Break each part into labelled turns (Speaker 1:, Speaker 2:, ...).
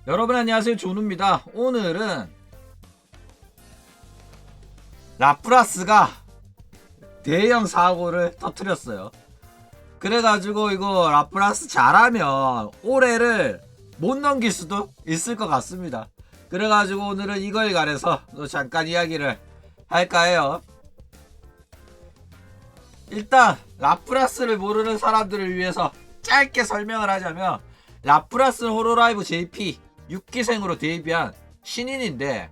Speaker 1: 여러분 안녕하세요, 조누입니다. 오늘은 라프라스가 대형 사고를 터뜨렸어요. 그래가지고 이거 라프라스 잘하면 올해를 못 넘길 수도 있을 것 같습니다. 그래가지고 오늘은 이거에 관해서 잠깐 이야기를 할까 해요. 일단 라프라스를 모르는 사람들을 위해서 짧게 설명을 하자면, 라프라스는 호로라이브 JP 6기생으로 데뷔한 신인인데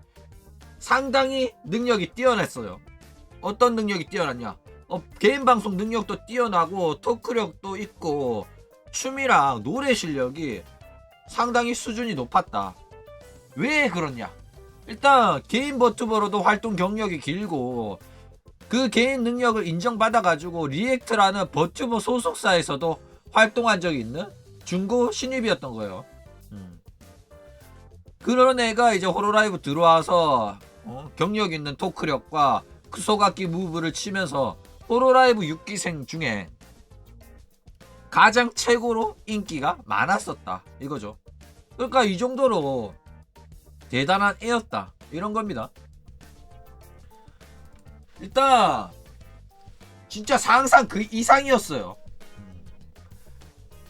Speaker 1: 상당히 능력이 뛰어났어요. 어떤 능력이 뛰어났냐? 개인 방송 능력도 뛰어나고 토크력도 있고 춤이랑 노래 실력이 상당히 수준이 높았다. 왜 그렇냐? 일단 개인 버튜버로도 활동 경력이 길고 그 개인 능력을 인정받아가지고 리액트라는 버튜버 소속사에서도 활동한 적이 있는 중고 신입이었던 거예요. 그런 애가 이제 호로라이브 들어와서 경력 있는 토크력과 크소각기 무브를 치면서 호로라이브 6기생 중에 가장 최고로 인기가 많았었다 이거죠. 그러니까 이 정도로 대단한 애였다 이런 겁니다. 일단 진짜 상상 그 이상이었어요.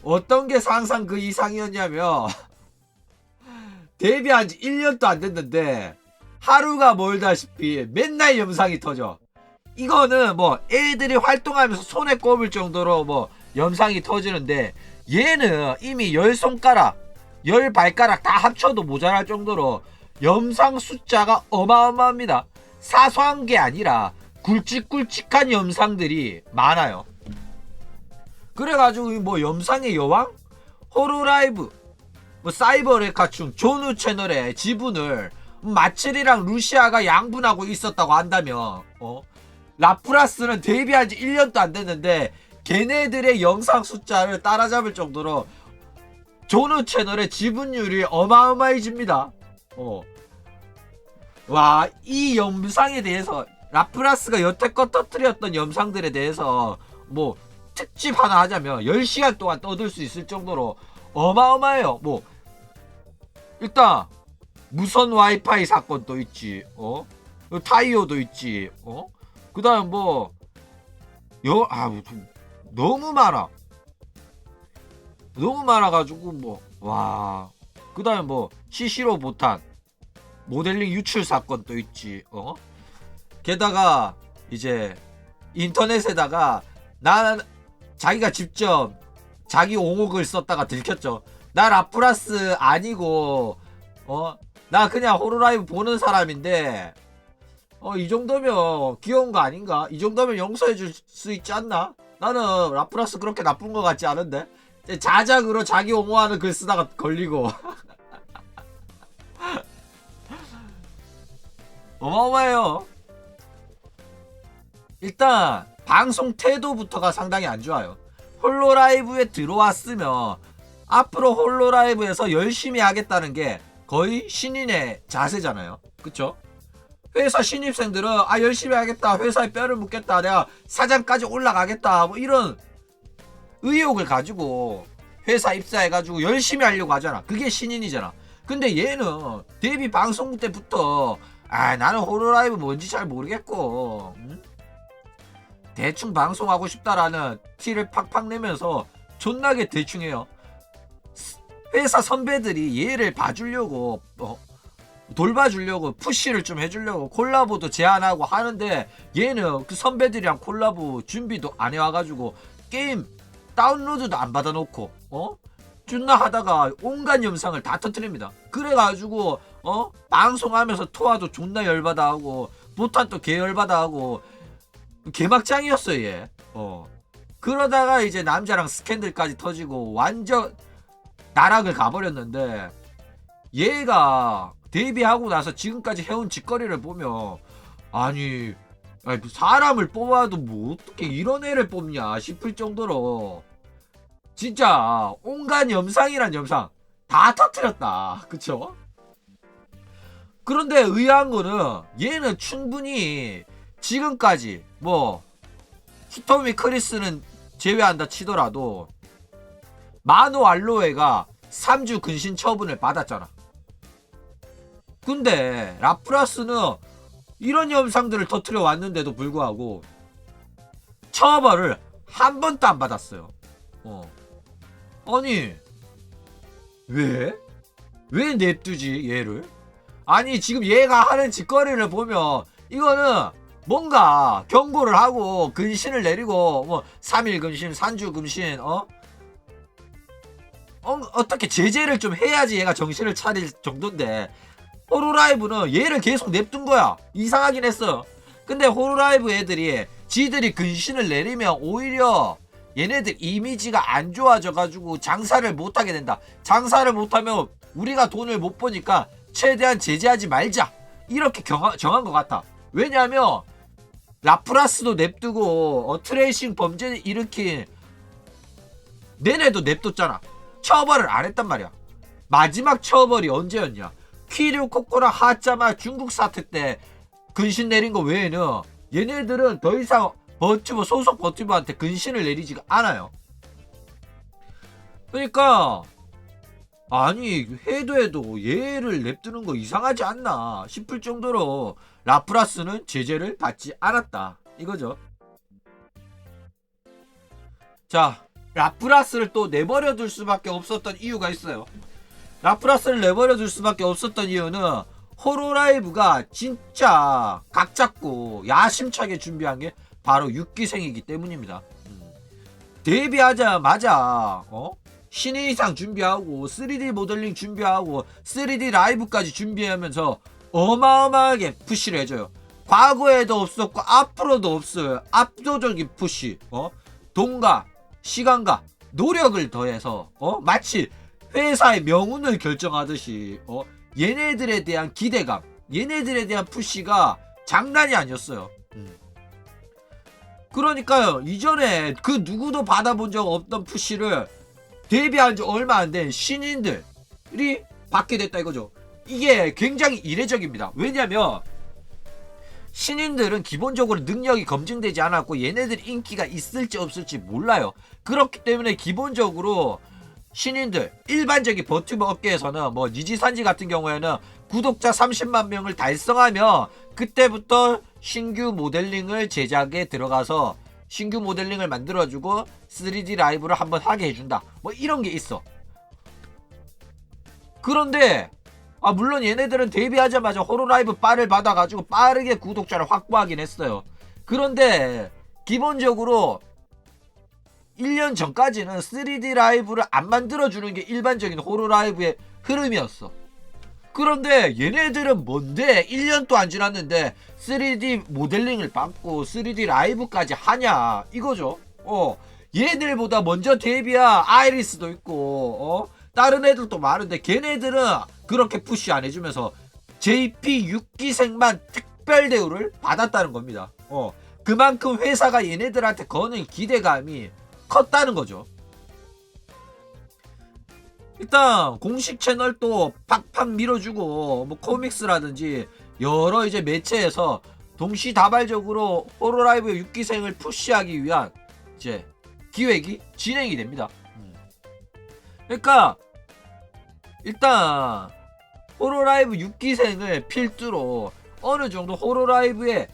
Speaker 1: 어떤 게 상상 그 이상이었냐면 데뷔한 지 1년도 안 됐는데 하루가 멀다시피 맨날 영상이 터져. 이거는 뭐 애들이 활동하면서 손에 꼽을 정도로 뭐 영상이 터지는데, 얘는 이미 10손가락 10발가락 다 합쳐도 모자랄 정도로 영상 숫자가 어마어마합니다. 사소한 게 아니라 굵직굵직한 영상들이 많아요. 그래가지고 뭐 영상의 여왕? 호로라이브 뭐 사이버 레카충 조누 채널의 지분을 마츠리랑 루시아가 양분하고 있었다고 한다면, 라프라스는 데뷔한 지 1년도 안 됐는데 걔네들의 영상 숫자를 따라잡을 정도로 조누 채널의 지분율이 어마어마해집니다. 와, 이 영상에 대해서 라프라스가 여태껏 터뜨렸던 영상들에 대해서 뭐 특집 하나 하자면 10시간 동안 떠들 수 있을 정도로 어마어마해요. 뭐 일단 무선 와이파이 사건도 있지, 타이어도 있지, 그 다음 뭐 너무 많아. 너무 많아가지고 뭐 와, 그 다음에 뭐 CC로 못한 모델링 유출 사건도 있지. 게다가 이제 인터넷에다가 자기가 직접 자기 옹호글 썼다가 들켰죠. 나 라프라스 아니고 나 그냥 호로라이브 보는 사람인데 이 정도면 귀여운 거 아닌가? 이 정도면 용서해 줄 수 있지 않나? 나는 라프라스 그렇게 나쁜 거 같지 않은데? 자작으로 자기 옹호하는 글 쓰다가 걸리고 어마어마해요. 일단 방송 태도부터가 상당히 안 좋아요. 홀로라이브에 들어왔으면 앞으로 홀로라이브에서 열심히 하겠다는 게 거의 신인의 자세잖아요. 그쵸? 회사 신입생들은 열심히 하겠다, 회사에 뼈를 묻겠다, 내가 사장까지 올라가겠다, 뭐 이런 의욕을 가지고 회사 입사해가지고 열심히 하려고 하잖아. 그게 신인이잖아. 근데 얘는 데뷔 방송 때부터 나는 호로라이브 뭔지 잘 모르겠고 대충 방송하고 싶다라는 티를 팍팍 내면서 존나게 대충해요. 회사 선배들이 얘를 봐주려고 돌봐주려고 푸시를 좀 해주려고 콜라보도 제안하고 하는데, 얘는 그 선배들이랑 콜라보 준비도 안 해와가지고 게임 다운로드도 안 받아놓고 존나 하다가 온갖 영상을 다 터뜨립니다. 그래가지고 방송하면서 토화도 존나 열받아하고 보탄도 개 열받아하고 개막장이었어요 얘. 그러다가 이제 남자랑 스캔들까지 터지고 완전 나락을 가버렸는데, 얘가 데뷔하고 나서 지금까지 해온 짓거리를 보면 아니 사람을 뽑아도 뭐 어떻게 이런 애를 뽑냐 싶을 정도로 진짜 온갖 영상이란 영상 다 터뜨렸다. 그쵸? 그런데 의아한 거는 얘는 충분히 지금까지 뭐 히토미 크리스는 제외한다 치더라도 마노 알로에가 3주 근신 처분을 받았잖아. 근데 라프라스는 이런 영상들을 터트려 왔는데도 불구하고 처벌을 한 번도 안 받았어요. 아니 왜? 왜 냅두지 얘를? 아니 지금 얘가 하는 짓거리를 보면 이거는 뭔가 경고를 하고 근신을 내리고 뭐 3일 근신, 3주 근신 어떻게 제재를 좀 해야지 얘가 정신을 차릴 정도인데 호로라이브는 얘를 계속 냅둔 거야. 이상하긴 했어요. 근데 호로라이브 애들이 지들이 근신을 내리면 오히려 얘네들 이미지가 안 좋아져 가지고 장사를 못하게 된다. 장사를 못하면 우리가 돈을 못 버니까 최대한 제재하지 말자, 이렇게 정한 것 같아. 왜냐하면 라프라스도 냅두고 트레이싱 범죄를 일으킨 내내도 냅뒀잖아. 처벌을 안 했단 말이야. 마지막 처벌이 언제였냐? 키류 코코랑 하짜마 중국 사태 때 근신 내린 거 외에는 얘네들은 더 이상 버튜버, 소속 버튜버한테 근신을 내리지가 않아요. 그러니까 아니 해도 얘를 냅두는 거 이상하지 않나 싶을 정도로 라프라스는 제재를 받지 않았다 이거죠. 자, 라프라스를 또 내버려 둘 수밖에 없었던 이유가 있어요. 라프라스를 내버려 둘 수밖에 없었던 이유는 호로라이브가 진짜 각 잡고 야심차게 준비한 게 바로 6기생이기 때문입니다. 데뷔하자마자 신인상 준비하고 3D 모델링 준비하고 3D 라이브까지 준비하면서 어마어마하게 푸시를 해줘요. 과거에도 없었고 앞으로도 없어요. 압도적인 푸시. 돈과 시간과 노력을 더해서 마치 회사의 명운을 결정하듯이 얘네들에 대한 기대감, 얘네들에 대한 푸시가 장난이 아니었어요. 그러니까요, 이전에 그 누구도 받아본 적 없던 푸시를 데뷔한 지 얼마 안 된 신인들이 받게 됐다 이거죠. 이게 굉장히 이례적입니다. 왜냐면 신인들은 기본적으로 능력이 검증되지 않았고 얘네들 인기가 있을지 없을지 몰라요. 그렇기 때문에 기본적으로 신인들, 일반적인 버튜버 업계에서는 뭐 니지산지 같은 경우에는 구독자 30만 명을 달성하면 그때부터 신규 모델링을 제작에 들어가서 신규 모델링을 만들어주고 3D 라이브를 한번 하게 해준다, 뭐 이런 게 있어. 그런데 물론 얘네들은 데뷔하자마자 호로라이브 바를 받아가지고 빠르게 구독자를 확보하긴 했어요. 그런데 기본적으로 1년 전까지는 3D 라이브를 안 만들어주는 게 일반적인 호로라이브의 흐름이었어. 그런데 얘네들은 뭔데 1년도 안 지났는데 3D 모델링을 받고 3D 라이브까지 하냐 이거죠. 얘들보다 먼저 데뷔한 아이리스도 있고 다른 애들도 많은데 걔네들은 그렇게 푸시 안 해주면서 JP 6기생만 특별 대우를 받았다는 겁니다. 그만큼 회사가 얘네들한테 거는 기대감이 컸다는 거죠. 일단 공식 채널도 팍팍 밀어주고 뭐 코믹스라든지 여러 이제 매체에서 동시다발적으로 호로라이브 6기생을 푸시하기 위한 이제 기획이 진행이 됩니다. 그러니까 일단 호로라이브 6기생을 필두로 어느 정도 호로라이브의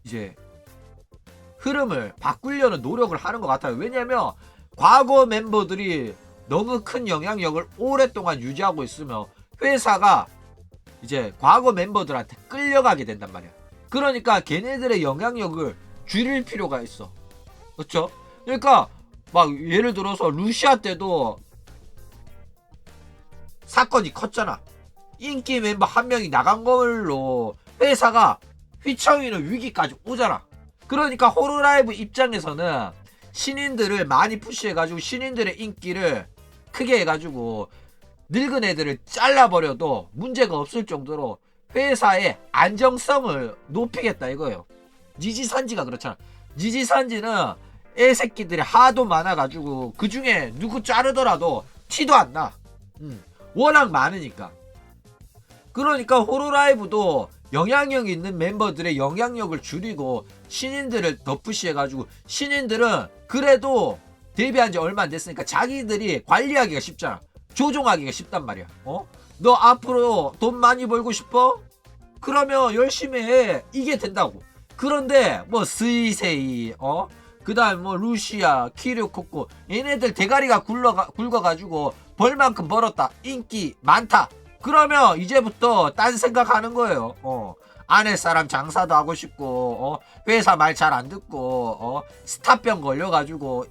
Speaker 1: 이제 흐름을 바꾸려는 노력을 하는 것 같아요. 왜냐면 과거 멤버들이 너무 큰 영향력을 오랫동안 유지하고 있으면 회사가 이제 과거 멤버들한테 끌려가게 된단 말이야. 그러니까 걔네들의 영향력을 줄일 필요가 있어. 그렇죠? 그러니까 막 예를 들어서 루시아 때도 사건이 컸잖아. 인기 멤버 한 명이 나간 걸로 회사가 휘청이는 위기까지 오잖아. 그러니까 호로라이브 입장에서는 신인들을 많이 푸시해가지고 신인들의 인기를 크게 해가지고 늙은 애들을 잘라버려도 문제가 없을 정도로 회사의 안정성을 높이겠다 이거예요. 니지산지가 그렇잖아. 니지산지는 애새끼들이 하도 많아가지고 그 중에 누구 자르더라도 티도 안 나. 워낙 많으니까. 그러니까 호로라이브도 영향력 있는 멤버들의 영향력을 줄이고 신인들을 더 푸시해가지고 신인들은 그래도 데뷔한 지 얼마 안 됐으니까 자기들이 관리하기가 쉽잖아. 조종하기가 쉽단 말이야. 너 앞으로 돈 많이 벌고 싶어? 그러면 열심히 해. 이게 된다고. 그런데 뭐 스이세이, 그다음 뭐 루시아, 키류코코, 얘네들 대가리가 굵어가지고 벌만큼 벌었다, 인기 많다, 그러면 이제부터 딴 생각하는 거예요. 아내 사람 장사도 하고 싶고, 회사 말 잘 안 듣고, 스타병 걸려가지고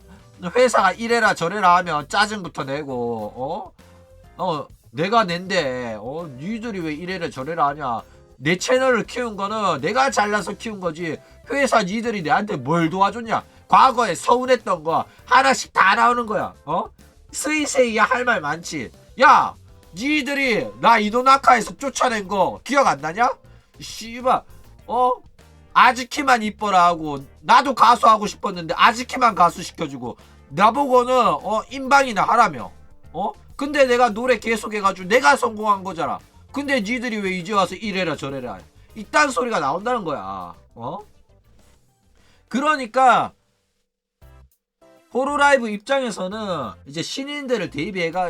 Speaker 1: 회사가 이래라 저래라 하면 짜증부터 내고, 내가 낸데 니들이 왜 이래라 저래라 하냐. 내 채널을 키운 거는 내가 잘나서 키운 거지, 회사 니들이 내한테 뭘 도와줬냐. 과거에 서운했던 거 하나씩 다 나오는 거야. 스이세이야 할 말 많지. 야, 니들이 나 이노나카에서 쫓아낸 거 기억 안 나냐? 씨발, 아즈키만 이뻐라 하고, 나도 가수 하고 싶었는데 아즈키만 가수 시켜주고 나보고는 인방이나 하라며. 근데 내가 노래 계속 해가지고 내가 성공한 거잖아. 근데 니들이 왜 이제 와서 이래라 저래라 이딴 소리가 나온다는 거야. 그러니까 호로라이브 입장에서는 이제 신인들을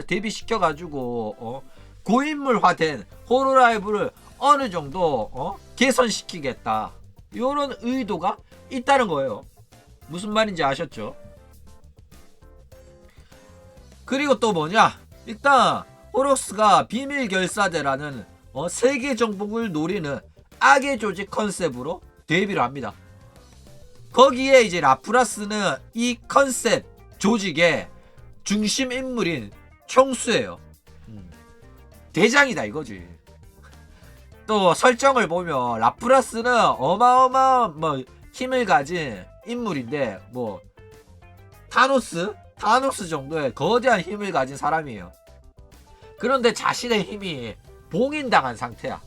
Speaker 1: 데뷔시켜가지고 고인물화된 호로라이브를 어느 정도 개선시키겠다, 요런 의도가 있다는 거예요. 무슨 말인지 아셨죠? 그리고 또 뭐냐, 일단 호록스가 비밀결사대라는 세계 정복을 노리는 악의 조직 컨셉으로 데뷔를 합니다. 거기에 이제 라프라스는 이 컨셉 조직의 중심 인물인 총수예요. 대장이다 이거지. 또 설정을 보면 라프라스는 어마어마한 뭐 힘을 가진 인물인데, 뭐 타노스 정도의 거대한 힘을 가진 사람이에요. 그런데 자신의 힘이 봉인당한 상태야.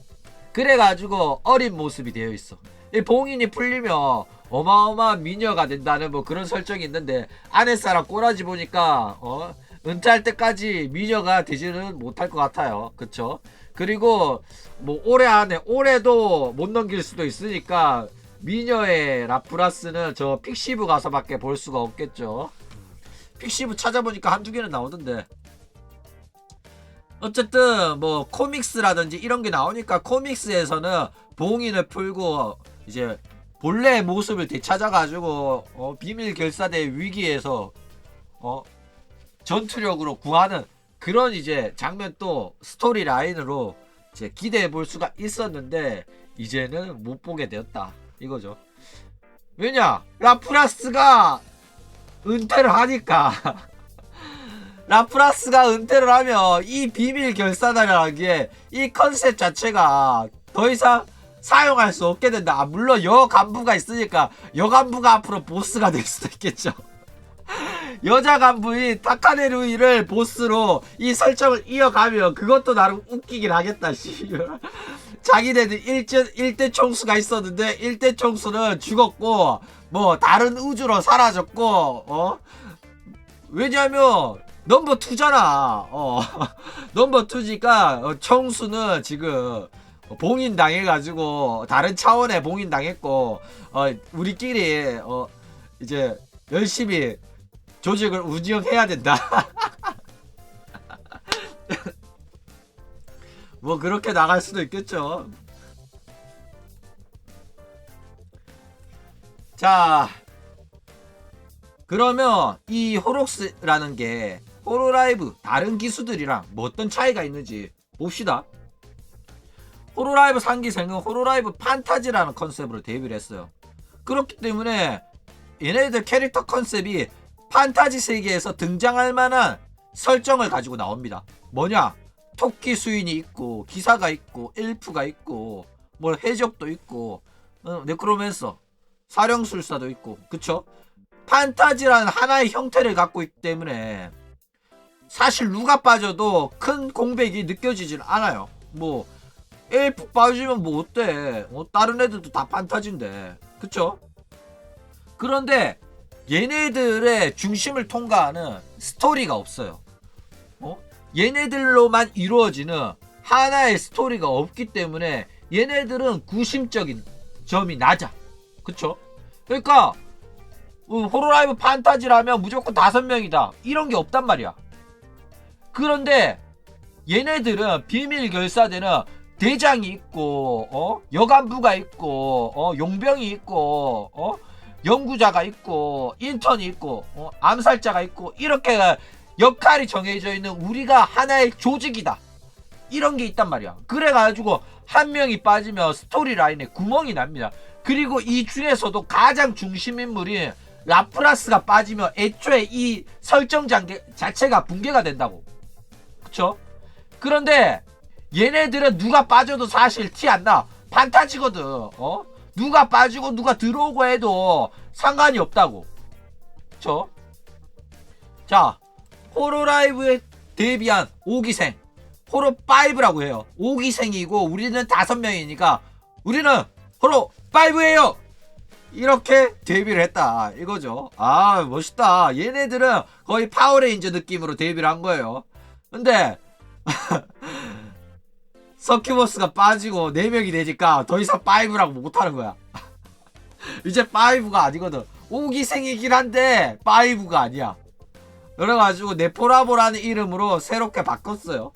Speaker 1: 그래가지고 어린 모습이 되어 있어. 이 봉인이 풀리면 어마어마한 미녀가 된다는 뭐 그런 설정이 있는데, 아내사람 꼬라지 보니까 은퇴할 때까지 미녀가 되지는 못할 것 같아요. 그쵸? 그리고 뭐 올해도 못 넘길 수도 있으니까 미녀의 라프라스는 저 픽시브 가서밖에 볼 수가 없겠죠. 픽시브 찾아보니까 한두 개는 나오던데. 어쨌든 뭐 코믹스라든지 이런 게 나오니까 코믹스에서는 봉인을 풀고 이제 본래의 모습을 되찾아가지고 비밀 결사대 위기에서 전투력으로 구하는 그런 이제 장면, 또 스토리 라인으로 이제 기대해 볼 수가 있었는데 이제는 못 보게 되었다 이거죠. 왜냐, 라프라스가 은퇴를 하니까. 라프라스가 은퇴를 하면 이 비밀 결사단이라는 게, 이 컨셉 자체가 더 이상 사용할 수 없게 된다. 물론 여 간부가 있으니까 여 간부가 앞으로 보스가 될 수도 있겠죠. 여자 간부인 타카네루이를 보스로 이 설정을 이어가면 그것도 나름 웃기긴 하겠다. 자기네들 일대 총수가 있었는데 일대 총수는 죽었고 뭐 다른 우주로 사라졌고, 왜냐면 넘버 2잖아. 넘버 2니까 총수는 지금 봉인 당해가지고 다른 차원에 봉인 당했고, 우리끼리 이제 열심히 조직을 운영해야 된다. 뭐 그렇게 나갈 수도 있겠죠. 자, 그러면 이 호록스라는 게 호로라이브 다른 기수들이랑 뭐 어떤 차이가 있는지 봅시다. 호로라이브 3기생은 호로라이브 판타지라는 컨셉으로 데뷔를 했어요. 그렇기 때문에 얘네들 캐릭터 컨셉이 판타지 세계에서 등장할 만한 설정을 가지고 나옵니다. 뭐냐, 토끼 수인이 있고 기사가 있고 엘프가 있고 뭐 해적도 있고 네크로맨서, 사령술사도 있고, 그쵸? 판타지라는 하나의 형태를 갖고 있기 때문에 사실 누가 빠져도 큰 공백이 느껴지진 않아요. 뭐 엘프 빠지면 뭐 어때? 다른 애들도 다 판타지인데, 그쵸? 그런데 얘네들의 중심을 통과하는 스토리가 없어요. 얘네들로만 이루어지는 하나의 스토리가 없기 때문에 얘네들은 구심적인 점이 낮아. 그쵸? 그러니까 호로라이브 판타지라면 무조건 5명이다 이런 게 없단 말이야. 그런데 얘네들은 비밀 결사대는 대장이 있고 여간부가 있고 용병이 있고 연구자가 있고 인턴이 있고 암살자가 있고 이렇게 역할이 정해져 있는 우리가 하나의 조직이다. 이런 게 있단 말이야. 그래가지고 한 명이 빠지면 스토리 라인에 구멍이 납니다. 그리고 이 중에서도 가장 중심 인물인 라프라스가 빠지면 애초에 이 설정 자체가 붕괴가 된다고. 그쵸? 그런데 얘네들은 누가 빠져도 사실 티 안 나. 판타지거든. 누가 빠지고 누가 들어오고 해도 상관이 없다고. 그쵸? 자, 호로라이브에 데뷔한 5기생 호로5라고 해요. 5기생이고 우리는 5명이니까 우리는 호로5예요. 이렇게 데뷔를 했다 이거죠. 아, 멋있다. 얘네들은 거의 파워레인저 느낌으로 데뷔를 한 거예요. 근데 서큐버스가 빠지고 4명이 되니까 더 이상 5라고 못하는 거야. 이제 5가 아니거든. 5기생이긴 한데 5가 아니야. 그래가지고 네포라보라는 이름으로 새롭게 바꿨어요.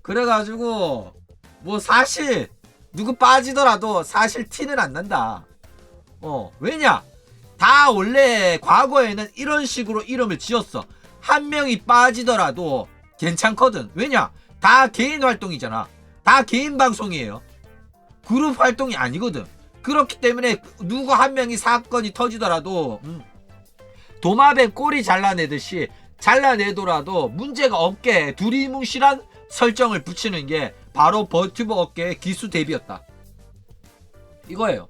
Speaker 1: 그래가지고 뭐 사실 누구 빠지더라도 사실 티는 안 난다. 왜냐? 다 원래 과거에는 이런 식으로 이름을 지었어. 한 명이 빠지더라도 괜찮거든. 왜냐? 다 개인 활동이잖아. 다 개인 방송이에요. 그룹 활동이 아니거든. 그렇기 때문에 누구 한 명이 사건이 터지더라도 도마뱀 꼬리 잘라내듯이 잘라내더라도 문제가 없게 두리뭉실한 설정을 붙이는 게 바로 버튜버 업계의 기수 대비였다. 이거예요.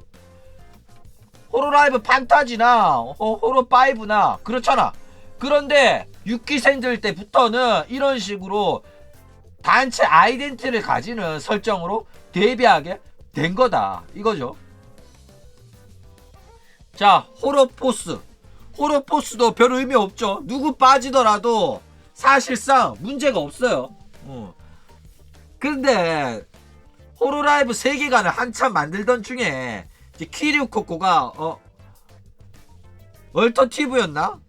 Speaker 1: 호로라이브 판타지나 호로5나 그렇잖아. 그런데 6기생들 때부터는 이런 식으로 단체 아이덴티티를 가지는 설정으로 데뷔하게 된 거다. 이거죠. 자, 호로포스. 호로포스도 별 의미 없죠. 누구 빠지더라도 사실상 문제가 없어요. 근데 호로라이브 세계관을 한참 만들던 중에 키리우 코코가 얼터티브였나?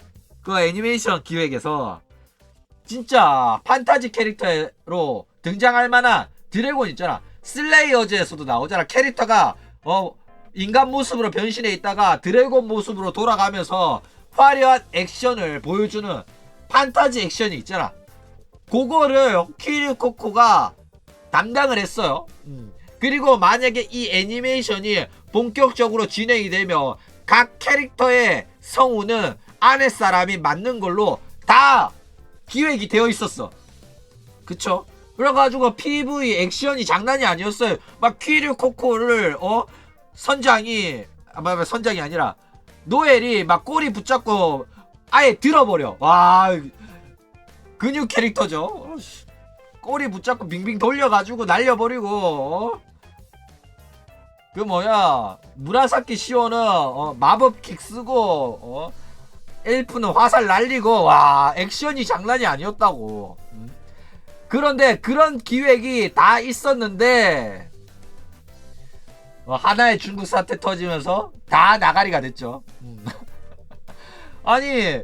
Speaker 1: 그 애니메이션 기획에서 진짜 판타지 캐릭터로 등장할 만한 드래곤 있잖아. 슬레이어즈에서도 나오잖아. 캐릭터가 인간 모습으로 변신해 있다가 드래곤 모습으로 돌아가면서 화려한 액션을 보여주는 판타지 액션이 있잖아. 그거를 키리우 코코가 담당을 했어요. 그리고 만약에 이 애니메이션이 본격적으로 진행이 되면 각 캐릭터의 성우는 아랫사람이 맞는 걸로 다 기획이 되어 있었어. 그쵸? 그래가지고 PV 액션이 장난이 아니었어요. 막 키류 코코를 선장이 아니라 노엘이 막 꼬리 붙잡고 아예 들어버려. 와, 근육 캐릭터죠. 꼬리 붙잡고 빙빙 돌려가지고 날려버리고 그 뭐야 무라사키 시오는 마법킥 쓰고 엘프는 화살 날리고 와 액션이 장난이 아니었다고. 그런데 그런 기획이 다 있었는데 하나의 중국 사태 터지면서 다 나가리가 됐죠. 아니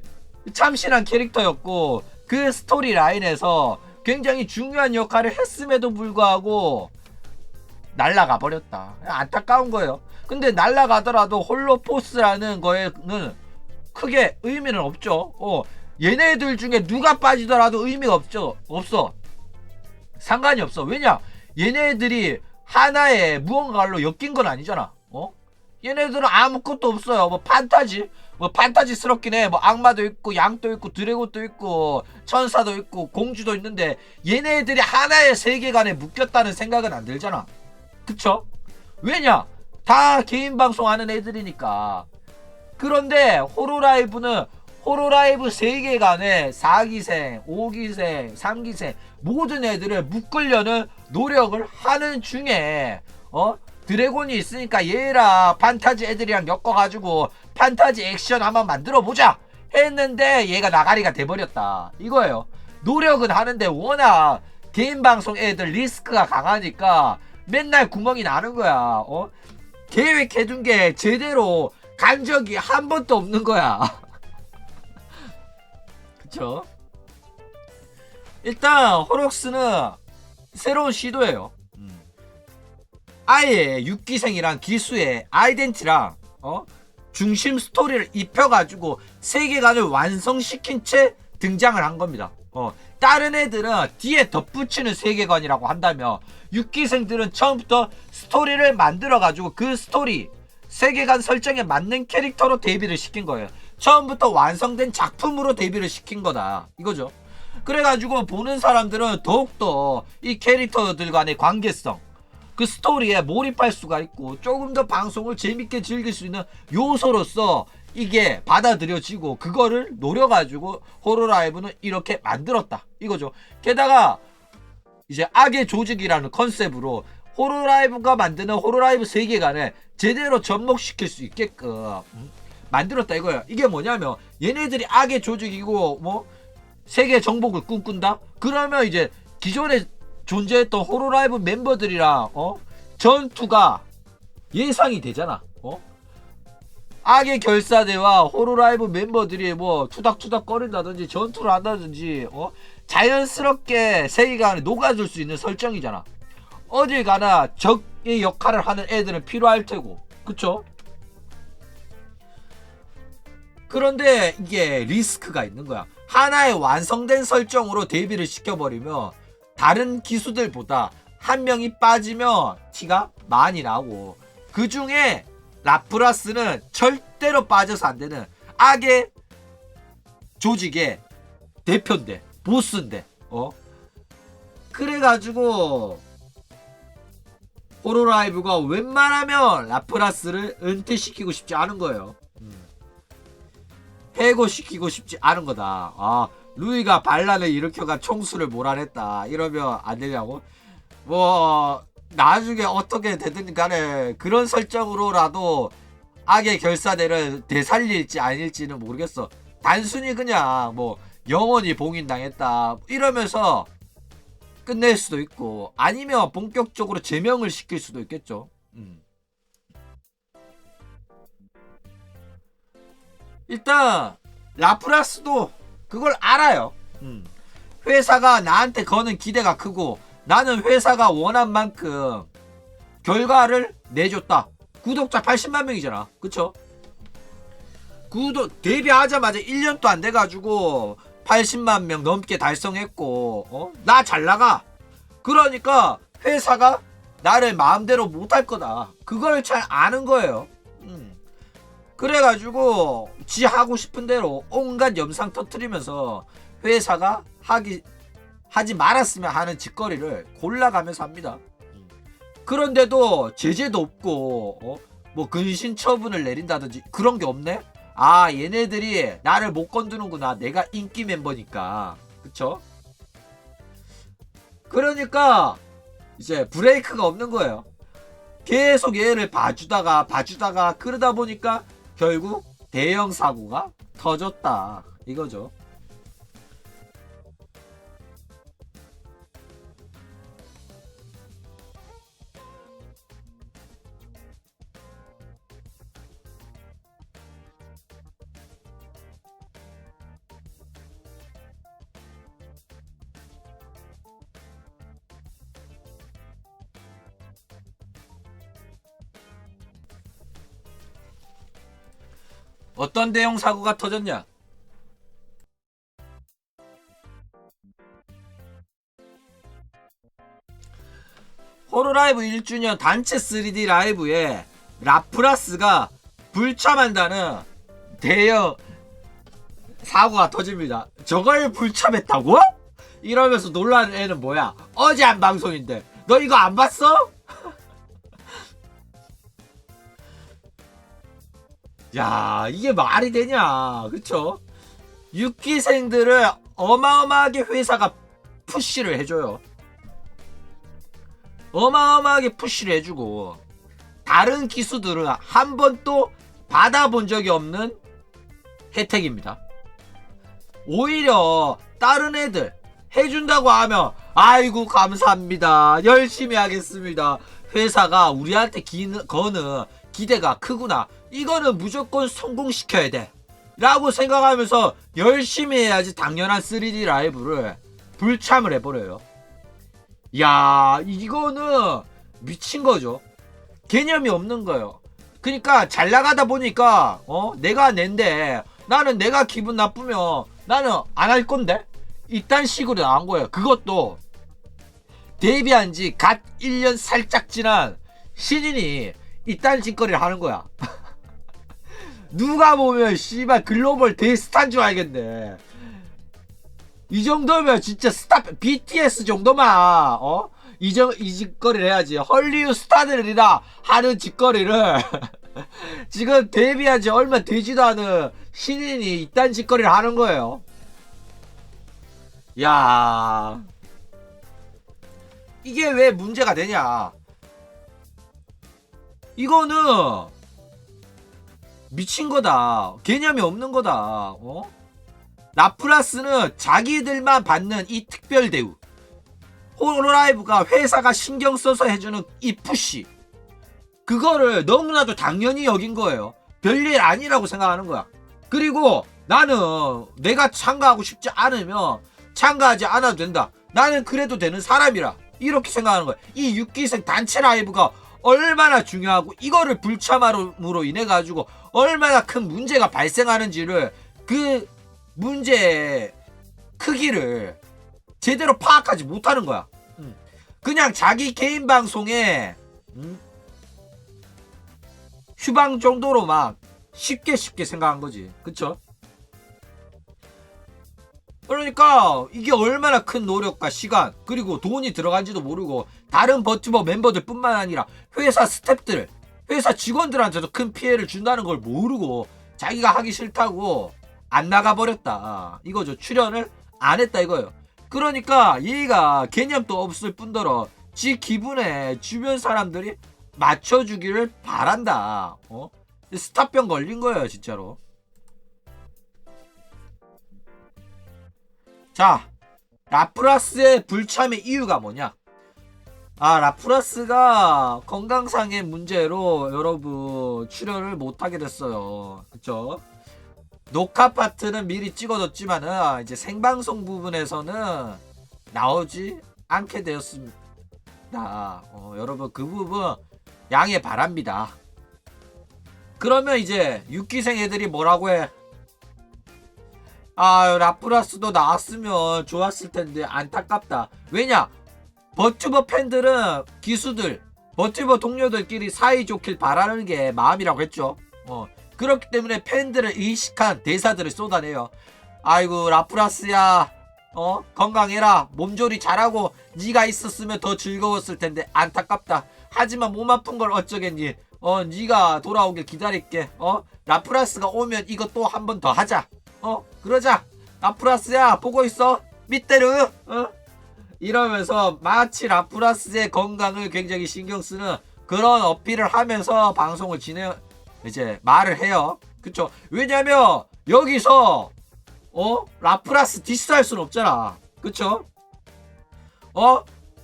Speaker 1: 참신한 캐릭터였고 그 스토리 라인에서 굉장히 중요한 역할을 했음에도 불구하고 날라가 버렸다. 안타까운 거예요. 근데 날라가더라도 홀로포스라는 거에는 크게 의미는 없죠. 얘네들 중에 누가 빠지더라도 의미가 없어. 상관이 없어. 왜냐? 얘네들이 하나의 무언가로 엮인 건 아니잖아. 얘네들은 아무것도 없어요. 뭐 판타지스럽긴 해. 뭐 악마도 있고 양도 있고 드래곤도 있고 천사도 있고 공주도 있는데 얘네들이 하나의 세계관에 묶였다는 생각은 안 들잖아. 그쵸? 왜냐? 다 개인 방송하는 애들이니까. 그런데 호로라이브는 호로라이브 세계관에 4기생, 5기생, 3기생 모든 애들을 묶으려는 노력을 하는 중에 드래곤이 있으니까 얘랑 판타지 애들이랑 엮어가지고 판타지 액션 한번 만들어보자 했는데 얘가 나가리가 돼버렸다 이거예요. 노력은 하는데 워낙 개인 방송 애들 리스크가 강하니까 맨날 구멍이 나는 거야. 계획해둔 게 제대로 간 적이 한 번도 없는 거야. 그쵸? 일단 호록스는 새로운 시도예요. 아예 6기생이랑 기수의 아이덴티랑 중심 스토리를 입혀가지고 세계관을 완성시킨 채 등장을 한 겁니다. 다른 애들은 뒤에 덧붙이는 세계관이라고 한다면 6기생들은 처음부터 스토리를 만들어가지고 그 스토리 세계관 설정에 맞는 캐릭터로 데뷔를 시킨 거예요. 처음부터 완성된 작품으로 데뷔를 시킨 거다 이거죠. 그래가지고 보는 사람들은 더욱더 이 캐릭터들 간의 관계성, 그 스토리에 몰입할 수가 있고 조금 더 방송을 재밌게 즐길 수 있는 요소로서 이게 받아들여지고 그거를 노려가지고 호로라이브는 이렇게 만들었다 이거죠. 게다가 이제 악의 조직이라는 컨셉으로 호로라이브가 만드는 호로라이브 세계관을 제대로 접목시킬 수 있게끔 만들었다 이거야. 이게 뭐냐면 얘네들이 악의 조직이고 뭐 세계 정복을 꿈꾼다? 그러면 이제 기존에 존재했던 호로라이브 멤버들이랑 전투가 예상이 되잖아. 악의 결사대와 호로라이브 멤버들이 뭐 투닥투닥 거린다든지 전투를 한다든지 자연스럽게 세계관에 녹아들 수 있는 설정이잖아. 어딜 가나 적의 역할을 하는 애들은 필요할 테고 그쵸? 그런데 이게 리스크가 있는 거야. 하나의 완성된 설정으로 데뷔를 시켜버리면 다른 기수들보다 한 명이 빠지면 티가 많이 나고, 그 중에 라프라스는 절대로 빠져서 안 되는 악의 조직의 대표인데, 보스인데, 그래가지고 호로라이브가 웬만하면 라프라스를 은퇴시키고 싶지 않은 거예요. 해고시키고 싶지 않은 거다. 루이가 반란을 일으켜가 총수를 몰아냈다 이러면 안 되냐고. 뭐 나중에 어떻게 되든 간에 그런 설정으로라도 악의 결사대를 되살릴지 아닐지는 모르겠어. 단순히 그냥 뭐 영원히 봉인당했다 이러면서 끝낼 수도 있고, 아니면 본격적으로 제명을 시킬 수도 있겠죠. 일단 라프라스도 그걸 알아요. 회사가 나한테 거는 기대가 크고 나는 회사가 원한 만큼 결과를 내줬다. 구독자 80만 명이잖아. 그쵸? 데뷔하자마자 1년도 안 돼가지고 80만 명 넘게 달성했고 나 잘나가. 그러니까 회사가 나를 마음대로 못할 거다. 그걸 잘 아는 거예요. 그래가지고 지 하고 싶은 대로 온갖 영상 터트리면서 회사가 하지 말았으면 하는 짓거리를 골라가면서 합니다. 그런데도 제재도 없고 뭐 근신 처분을 내린다든지 그런 게 없네. 얘네들이 나를 못 건드는구나. 내가 인기 멤버니까. 그쵸? 그러니까 이제 브레이크가 없는 거예요. 계속 얘를 봐주다가 그러다 보니까 결국 대형 사고가 터졌다 이거죠. 어떤 대형 사고가 터졌냐? 호로라이브 1주년 단체 3D 라이브에 라프라스가 불참한다는 대형 사고가 터집니다. 저걸 불참했다고? 이러면서 놀라는 애는 뭐야? 어제 한 방송인데 너 이거 안 봤어? 야, 이게 말이 되냐? 그쵸? 6기생들을 어마어마하게 회사가 푸시를 해줘요. 어마어마하게 푸시를 해주고, 다른 기수들은 한 번도 받아본 적이 없는 혜택입니다. 오히려 다른 애들 해준다고 하면 아이고 감사합니다, 열심히 하겠습니다, 회사가 우리한테 거는 기대가 크구나, 이거는 무조건 성공시켜야 돼, 라고 생각하면서 열심히 해야지 당연한 3D 라이브를 불참을 해버려요. 야, 이거는 미친 거죠. 개념이 없는 거예요. 그러니까 잘 나가다 보니까 내가 낸데 나는 내가 기분 나쁘면 나는 안 할 건데 이딴 식으로 나온 거예요. 그것도 데뷔한 지 갓 1년 살짝 지난 신인이 이딴 짓거리를 하는 거야. 누가 보면 씨발 글로벌 대스타인 줄 알겠네. 이 정도면 진짜 스타 BTS 정도만 이 짓거리를 해야지. 헐리우드 스타들이라 하는 짓거리를 지금 데뷔한 지 얼마 되지도 않은 신인이 이딴 짓거리를 하는 거예요. 야, 이게 왜 문제가 되냐. 이거는 미친 거다. 개념이 없는 거다. 라프라스는 자기들만 받는 이 특별 대우, 호로라이브가 회사가 신경 써서 해주는 이 푸시, 그거를 너무나도 당연히 여긴 거예요. 별일 아니라고 생각하는 거야. 그리고 나는 내가 참가하고 싶지 않으면 참가하지 않아도 된다. 나는 그래도 되는 사람이라 이렇게 생각하는 거야. 이 6기생 단체 라이브가 얼마나 중요하고 이거를 불참함으로 인해 가지고 얼마나 큰 문제가 발생하는지를, 그 문제의 크기를 제대로 파악하지 못하는 거야. 그냥 자기 개인 방송에 휴방 정도로만 쉽게 생각한 거지. 그쵸? 그러니까 이게 얼마나 큰 노력과 시간 그리고 돈이 들어간지도 모르고, 다른 버튜버 멤버들 뿐만 아니라 회사 스태프들, 회사 직원들한테도 큰 피해를 준다는 걸 모르고 자기가 하기 싫다고 안 나가버렸다 이거죠. 출연을 안 했다 이거예요. 그러니까 얘가 개념도 없을 뿐더러 지 기분에 주변 사람들이 맞춰주기를 바란다. 스타병 걸린 거예요 진짜로. 자, 라프라스의 불참의 이유가 뭐냐. 라프라스가 건강상의 문제로 여러분 출연을 못하게 됐어요. 그쵸? 녹화 파트는 미리 찍어뒀지만은 이제 생방송 부분에서는 나오지 않게 되었습니다. 여러분 그 부분 양해 바랍니다. 그러면 이제 6기생 애들이 뭐라고 해? 라프라스도 나왔으면 좋았을 텐데 안타깝다. 왜냐? 버튜버 팬들은 기수들, 버튜버 동료들끼리 사이좋길 바라는 게 마음이라고 했죠. 그렇기 때문에 팬들을 의식한 대사들을 쏟아내요. 아이고 라프라스야, 건강해라. 몸조리 잘하고 네가 있었으면 더 즐거웠을 텐데 안타깝다. 하지만 몸 아픈 걸 어쩌겠니. 네가 돌아오길 기다릴게. 라프라스가 오면 이거 또 한 번 더 하자. 그러자. 라프라스야 보고 있어. 밑대르. 이러면서 마치 라프라스의 건강을 굉장히 신경 쓰는 그런 어필을 하면서 방송을 이제 말을 해요. 그쵸? 왜냐면 여기서 라프라스 디스할 수는 없잖아. 그쵸?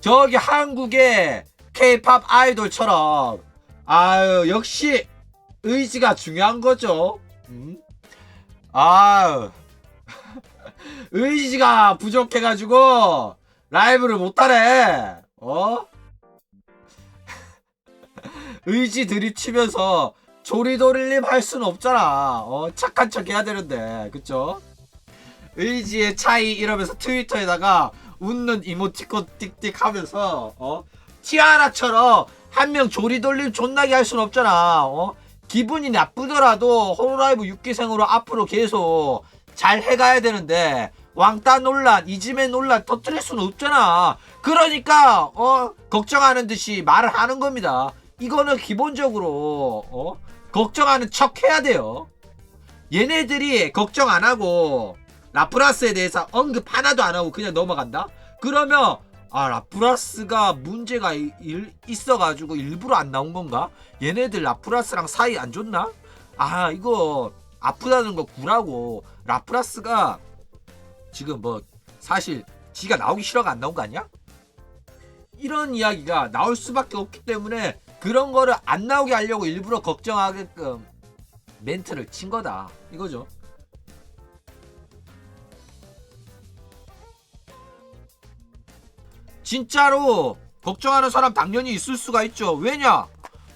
Speaker 1: 저기 한국의 K-팝 아이돌처럼 역시 의지가 중요한 거죠. 의지가 부족해가지고 라이브를 못하네. 의지 들이치면서 조리도릴림 할 수는 없잖아. 착한 척 해야 되는데. 그쵸? 의지의 차이 이러면서 트위터에다가 웃는 이모티콘 띡띡 하면서 티아라처럼 한 명 조리돌림 존나게 할 수는 없잖아. 기분이 나쁘더라도 호로라이브 6기생으로 앞으로 계속 잘 해가야 되는데 왕따 논란, 이지메 논란 터뜨릴 수는 없잖아. 그러니까 걱정하는 듯이 말을 하는 겁니다. 이거는 기본적으로 걱정하는 척 해야 돼요. 얘네들이 걱정 안 하고 라프라스에 대해서 언급 하나도 안 하고 그냥 넘어간다? 그러면 라프라스가 문제가 있어가지고 일부러 안 나온 건가? 얘네들 라프라스랑 사이 안 좋나? 이거 아프다는 거 구라고. 라프라스가 지금 뭐 사실 지가 나오기 싫어가 안 나온 거 아니야? 이런 이야기가 나올 수밖에 없기 때문에 그런 거를 안 나오게 하려고 일부러 걱정하게끔 멘트를 친 거다 이거죠. 진짜로 걱정하는 사람 당연히 있을 수가 있죠. 왜냐?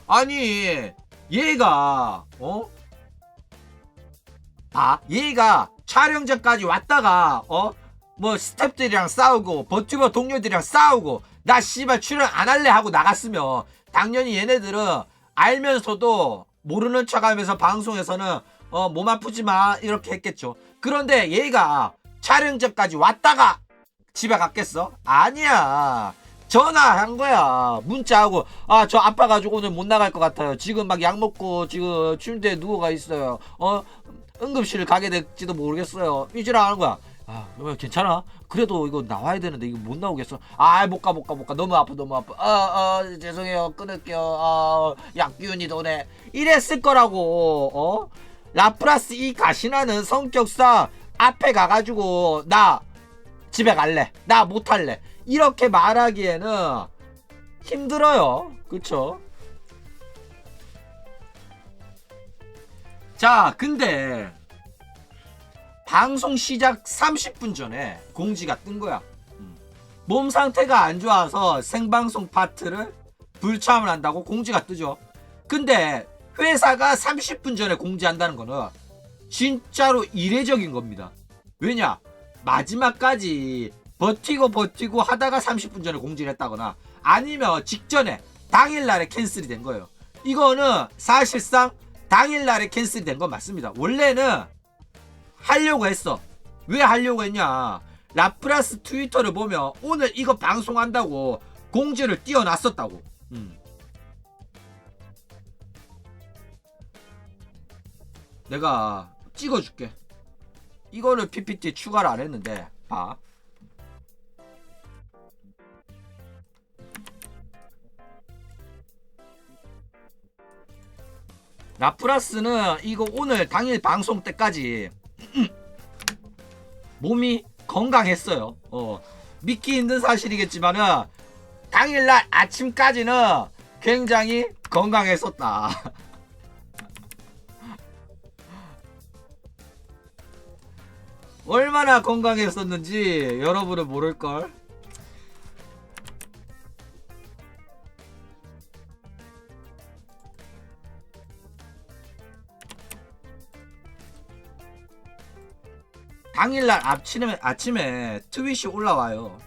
Speaker 1: 아니 얘가 얘가 촬영장까지 왔다가 뭐 스태프들이랑 싸우고 버튜버 동료들이랑 싸우고 나 씨발 출연 안 할래 하고 나갔으면 당연히 얘네들은 알면서도 모르는 척하면서 방송에서는 몸 아프지 마 이렇게 했겠죠. 그런데 얘가 촬영장까지 왔다가 집에 갔겠어? 아니야. 전화한 거야. 문자하고 저 아파가지고 오늘 못 나갈 것 같아요. 지금 막 약 먹고 지금 침대에 누워가 있어요. 응급실 가게 될지도 모르겠어요. 이지라 하는 거야. 괜찮아? 그래도 이거 나와야 되는데 이거 못 나오겠어. 못 가. 너무 아파. 죄송해요. 끊을게요. 약 기운이 도네. 이랬을 거라고. 라프라스 이 가시나는 성격상 앞에 가가지고 나 집에 갈래. 나 못할래. 이렇게 말하기에는 힘들어요. 그쵸? 자, 근데 방송 시작 30분 전에 공지가 뜬 거야. 몸 상태가 안 좋아서 생방송 파트를 불참을 한다고 공지가 뜨죠. 근데 회사가 30분 전에 공지한다는 거는 진짜로 이례적인 겁니다. 왜냐? 마지막까지 버티고 하다가 30분 전에 공지를 했다거나 아니면 직전에 당일날에 캔슬이 된 거예요. 이거는 사실상 당일날에 캔슬이 된 건 맞습니다. 원래는 하려고 했어. 왜 하려고 했냐? 라프라스 트위터를 보면 오늘 이거 방송한다고 공지를 띄워놨었다고. 내가 찍어줄게. 이거를 PPT 추가를 안 했는데 봐. 라프라스는 이거 오늘 당일 방송 때까지 몸이 건강했어요. 믿기 힘든 사실이겠지만은 당일날 아침까지는 굉장히 건강했었다. 얼마나 건강했었는지 여러분은 모를걸. 당일날 아침에 트윗이 올라와요.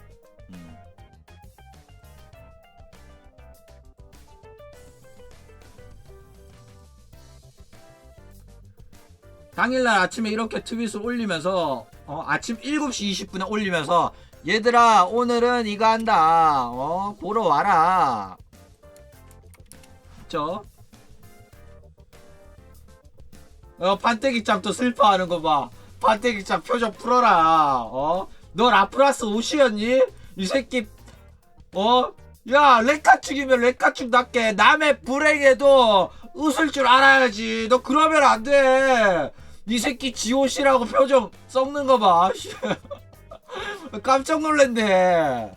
Speaker 1: 당일날 아침에 이렇게 트윗을 올리면서 아침 7시 20분에 올리면서 얘들아 오늘은 이거 한다. 보러 와라. 그쵸? 판때기짱 또 슬퍼하는 거 봐. 판때기짱 표정 풀어라. 너 라프라스 옷이었니? 이 새끼 야 렉카축이면 렉카축답게 남의 불행에도 웃을 줄 알아야지. 너 그러면 안돼. 이 새끼 지옷이라고 표정 썩는 거 봐. 깜짝 놀랐네.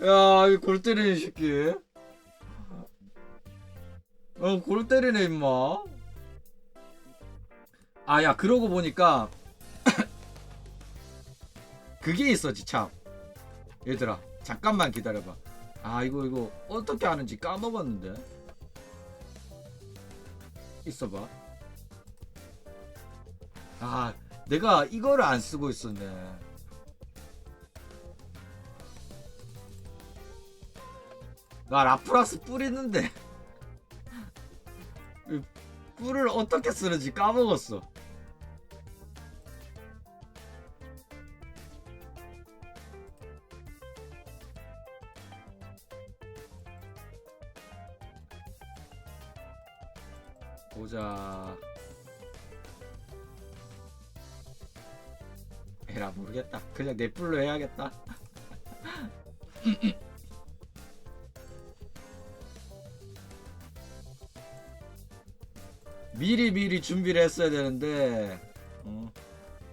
Speaker 1: 야, 이 골 때리네, 이 새끼. 골 때리네, 임마. 야, 그러고 보니까, 그게 있었지, 참. 얘들아, 잠깐만 기다려봐. 이거, 어떻게 하는지 까먹었는데. 있어봐. 내가 이거를 안 쓰고 있었네. 나 라프라스 뿔 있는데 뿔을 어떻게 쓰는지 까먹었어. 보자. 에라 모르겠다. 그냥 내 뿔로 해야겠다. 미리 준비를 했어야 되는데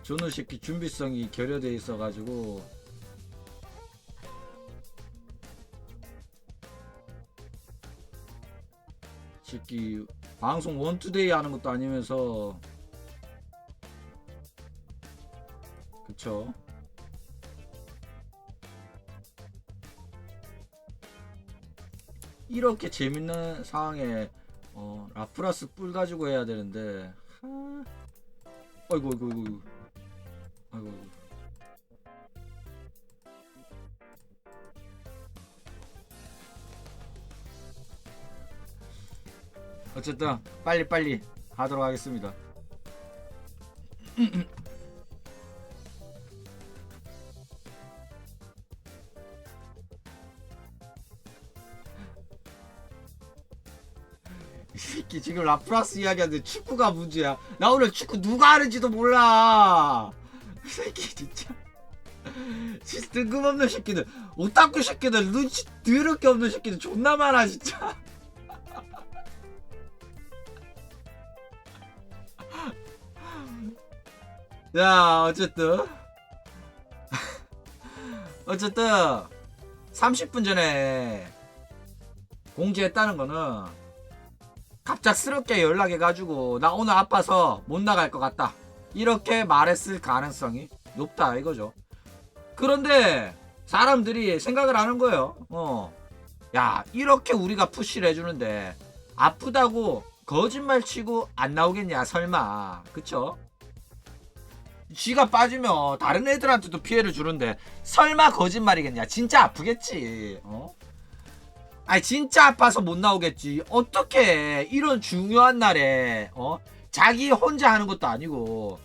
Speaker 1: 저는 새끼 준비성이 결여돼 있어가지고 새끼 방송 원투데이 하는 것도 아니면서 그쵸. 이렇게 재밌는 상황에 라프라스 뿔 가지고 해야 되는데 아이고 아이고 아이고 아이고 어쨌든 빨리빨리 하도록 하겠습니다. 이 새끼 지금 라프라스 이야기하는데 축구가 문제야. 나 오늘 축구 누가 하는지도 몰라. 이 새끼 진짜 뜬금없는 새끼들, 오타쿠 새끼들, 눈치 더럽게 없는 새끼들 존나 많아 진짜. 야 어쨌든 30분 전에 공지했다는 거는 갑작스럽게 연락해가지고 나 오늘 아파서 못 나갈 것 같다 이렇게 말했을 가능성이 높다 이거죠. 그런데 사람들이 생각을 하는 거예요. 야 이렇게 우리가 푸시를 해주는데 아프다고 거짓말 치고 안 나오겠냐 설마. 그쵸? 쥐가 빠지면 다른 애들한테도 피해를 주는데 설마 거짓말이겠냐. 진짜 아프겠지. 아니 진짜 아파서 못 나오겠지. 어떻게 이런 중요한 날에 자기 혼자 하는 것도 아니고